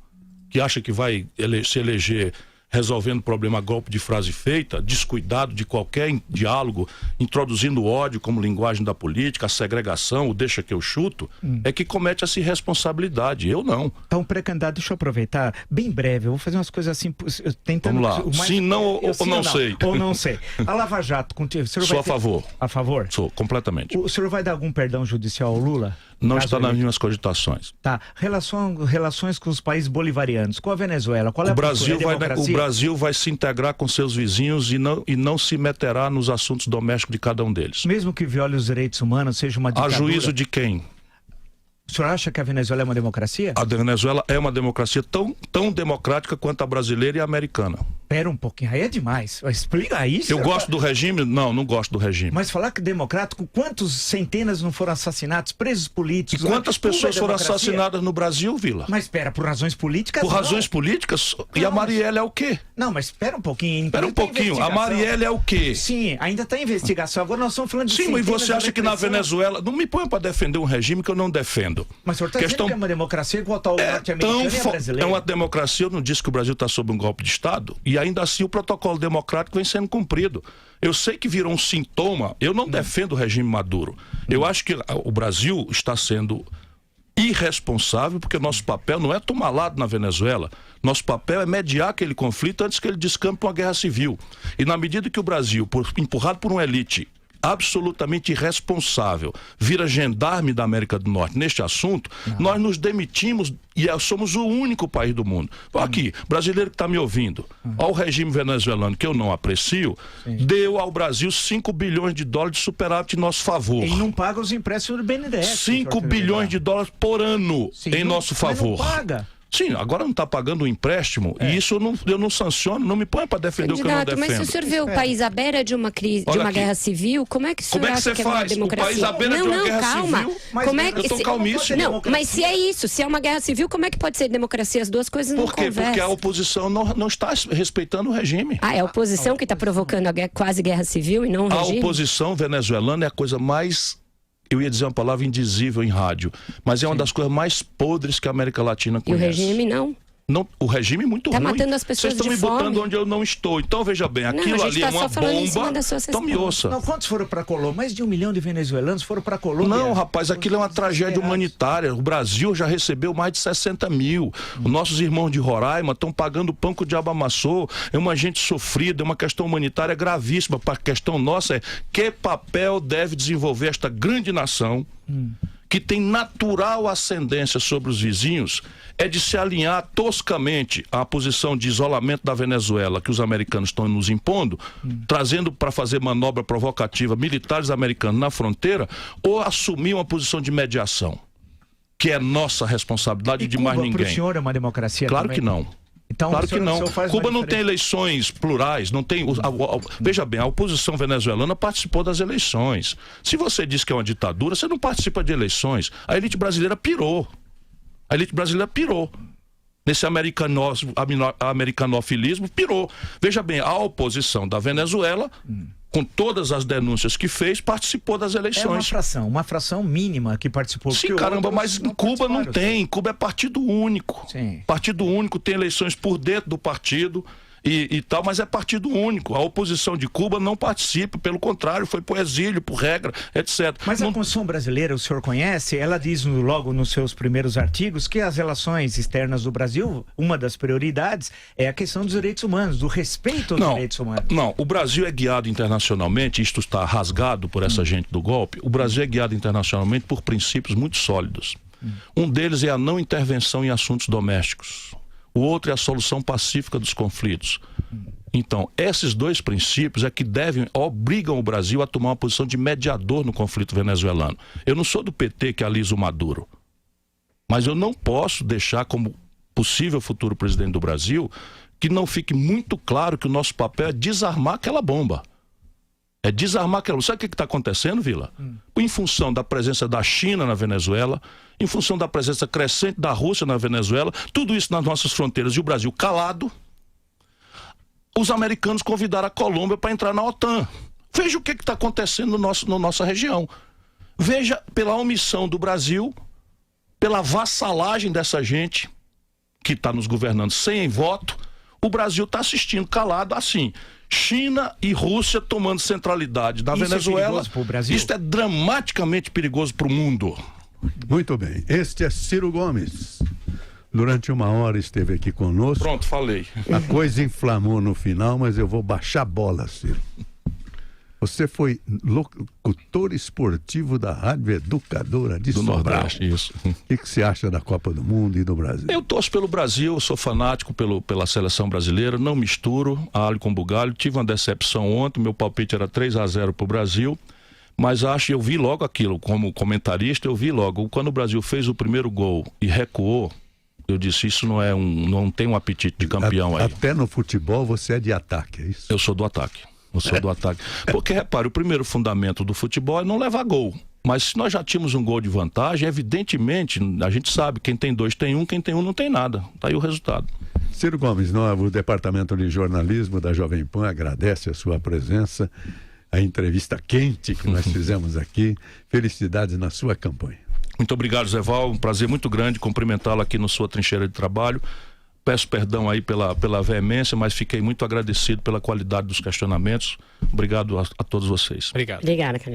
que acha que vai se eleger resolvendo problema a golpe de frase feita, descuidado de qualquer diálogo, introduzindo o ódio como linguagem da política, a segregação, o deixa que eu chuto, é que comete essa irresponsabilidade. Eu não. Então, pré-candidato, deixa eu aproveitar, bem breve, eu vou fazer umas coisas assim, tentando... Vamos lá, sim, não ou não sei. Ou não sei. A Lava Jato, contigo, sou a favor. A favor? Sou, completamente. O senhor vai dar algum perdão judicial ao Lula? Não está nas minhas cogitações. Tá. Relações com os países bolivarianos, com a Venezuela, qual é a postura? O Brasil vai se integrar com seus vizinhos e não se meterá nos assuntos domésticos de cada um deles. Mesmo que viole os direitos humanos, seja uma ditadura... A juízo de quem? O senhor acha que a Venezuela é uma democracia? A Venezuela é uma democracia tão democrática quanto a brasileira e a americana. Pera um pouquinho, aí é demais. Explica isso. Eu gosto do regime? Não gosto do regime. Mas falar que democrático, quantos centenas não foram assassinados, presos políticos? E quantas pessoas foram assassinadas no Brasil, Vila? Mas espera, por razões políticas? Por razões políticas? E a Marielle é o quê? Não, mas espera um pouquinho. Espera um pouquinho, a Marielle é o quê? Sim, ainda está em investigação. Agora nós estamos falando de Sim, mas você acha que na Venezuela... Não me ponha para defender um regime que eu não defendo. Mas o senhor está dizendo que é uma democracia igual ao norte-americano e a brasileira? É uma democracia, eu não disse que o Brasil está sob um golpe de Estado, e ainda assim o protocolo democrático vem sendo cumprido. Eu sei que virou um sintoma, eu não defendo o regime Maduro. Eu acho que o Brasil está sendo irresponsável, porque nosso papel não é tomar lado na Venezuela. Nosso papel é mediar aquele conflito antes que ele descampe para uma guerra civil. E na medida que o Brasil, empurrado por uma elite absolutamente irresponsável, vira gendarme da América do Norte neste assunto, nós nos demitimos e somos o único país do mundo. Aqui, brasileiro que está me ouvindo, ao regime venezuelano, que eu não aprecio, deu ao Brasil 5 bilhões de dólares de superávit em nosso favor. E não paga os empréstimos do BNDES. 5 bilhões de dólares por ano em nosso favor. Mas não paga. Sim, agora não está pagando o empréstimo e isso eu não sanciono, não me põe para defender o que eu não defendo. Mas se o senhor vê o país à beira de uma crise, de uma guerra civil, como é que o senhor acha que é uma democracia? O país à beira de uma guerra civil? Como é que... Eu estou calmíssimo. Não, mas se é isso, se é uma guerra civil, como é que pode ser democracia? As duas coisas não conversam. Por quê? Porque a oposição não está respeitando o regime. É a oposição que está provocando a quase guerra civil e não o regime? A oposição venezuelana é a coisa mais... Eu ia dizer uma palavra indizível em rádio, mas é uma das coisas mais podres que a América Latina conhece. E o regime não? Não, o regime é muito ruim. Está matando as pessoas de fome. Vocês estão me botando onde eu não estou. Então, veja bem, aquilo ali é uma bomba. Então me ouça. Não, quantos foram para Colômbia? Mais de 1 milhão de venezuelanos foram para Colômbia. Não, rapaz, aquilo é uma tragédia humanitária. O Brasil já recebeu mais de 60 mil. Os nossos irmãos de Roraima estão pagando o pão que o diabo amassou. É uma gente sofrida, é uma questão humanitária gravíssima. A questão nossa é que papel deve desenvolver esta grande nação que tem natural ascendência sobre os vizinhos, é de se alinhar toscamente à posição de isolamento da Venezuela que os americanos estão nos impondo, trazendo para fazer manobra provocativa militares americanos na fronteira, ou assumir uma posição de mediação, que é nossa responsabilidade, de mais ninguém. Para o senhor é uma democracia Claro também? que não. Então, claro que não. Cuba não tem diferença. eleições plurais, não tem. Veja bem, a oposição venezuelana participou das eleições. Se você diz que é uma ditadura, você não participa de eleições. A elite brasileira pirou. A elite brasileira pirou. Nesse americanofilismo, pirou. Veja bem, a oposição da Venezuela, com todas as denúncias que fez, participou das eleições. É uma fração mínima que participou. Sim, caramba, mas em Cuba não tem. Em Cuba é partido único. Sim. Partido único, tem eleições por dentro do partido e tal, mas é partido único. A oposição de Cuba não participa, pelo contrário, foi por exílio, por regra, etc. Mas a Constituição brasileira, o senhor conhece, ela diz logo nos seus primeiros artigos que as relações externas do Brasil, uma das prioridades é a questão dos direitos humanos, do respeito aos direitos humanos. Não, o Brasil é guiado internacionalmente, isto está rasgado por essa gente do golpe, o Brasil é guiado internacionalmente por princípios muito sólidos. Um deles é a não intervenção em assuntos domésticos. O outro é a solução pacífica dos conflitos. Então, esses dois princípios é que obrigam o Brasil a tomar uma posição de mediador no conflito venezuelano. Eu não sou do PT que alisa o Maduro, mas eu não posso deixar como possível futuro presidente do Brasil que não fique muito claro que o nosso papel é desarmar aquela bomba. É desarmar aquela bomba. Sabe o que está acontecendo, Vila? Em função da presença da China na Venezuela, em função da presença crescente da Rússia na Venezuela, tudo isso nas nossas fronteiras e o Brasil calado, os americanos convidaram a Colômbia para entrar na OTAN. Veja o que está acontecendo na nossa região. Veja pela omissão do Brasil, pela vassalagem dessa gente que está nos governando sem voto, o Brasil está assistindo calado assim. China e Rússia tomando centralidade da Venezuela. É perigoso pro Brasil? Isso é dramaticamente perigoso para o mundo. Muito bem. Este é Ciro Gomes. Durante uma hora esteve aqui conosco. Pronto, falei. A coisa inflamou no final, mas eu vou baixar a bola, Ciro. Você foi locutor esportivo da Rádio Educadora de do Sobral. Nordeste, isso. O que você acha da Copa do Mundo e do Brasil? Eu torço pelo Brasil, sou fanático pela seleção brasileira, não misturo alho com bugalho. Tive uma decepção ontem, meu palpite era 3-0 para o Brasil, mas eu vi logo aquilo, como comentarista, eu vi logo, quando o Brasil fez o primeiro gol e recuou, eu disse, isso não tem um apetite de campeão aí. Até no futebol você é de ataque, é isso? Eu sou do ataque. Porque, repare, o primeiro fundamento do futebol é não levar gol. Mas se nós já tínhamos um gol de vantagem, evidentemente, a gente sabe, quem tem dois tem um, quem tem um não tem nada. Tá aí o resultado. Ciro Gomes, o Departamento de Jornalismo da Jovem Pan agradece a sua presença, a entrevista quente que nós fizemos aqui. Felicidades na sua campanha. Muito obrigado, Zé Val. Um prazer muito grande cumprimentá-lo aqui na sua trincheira de trabalho. Peço perdão aí pela veemência, mas fiquei muito agradecido pela qualidade dos questionamentos. Obrigado a todos vocês. Obrigado. Obrigada, Caneta.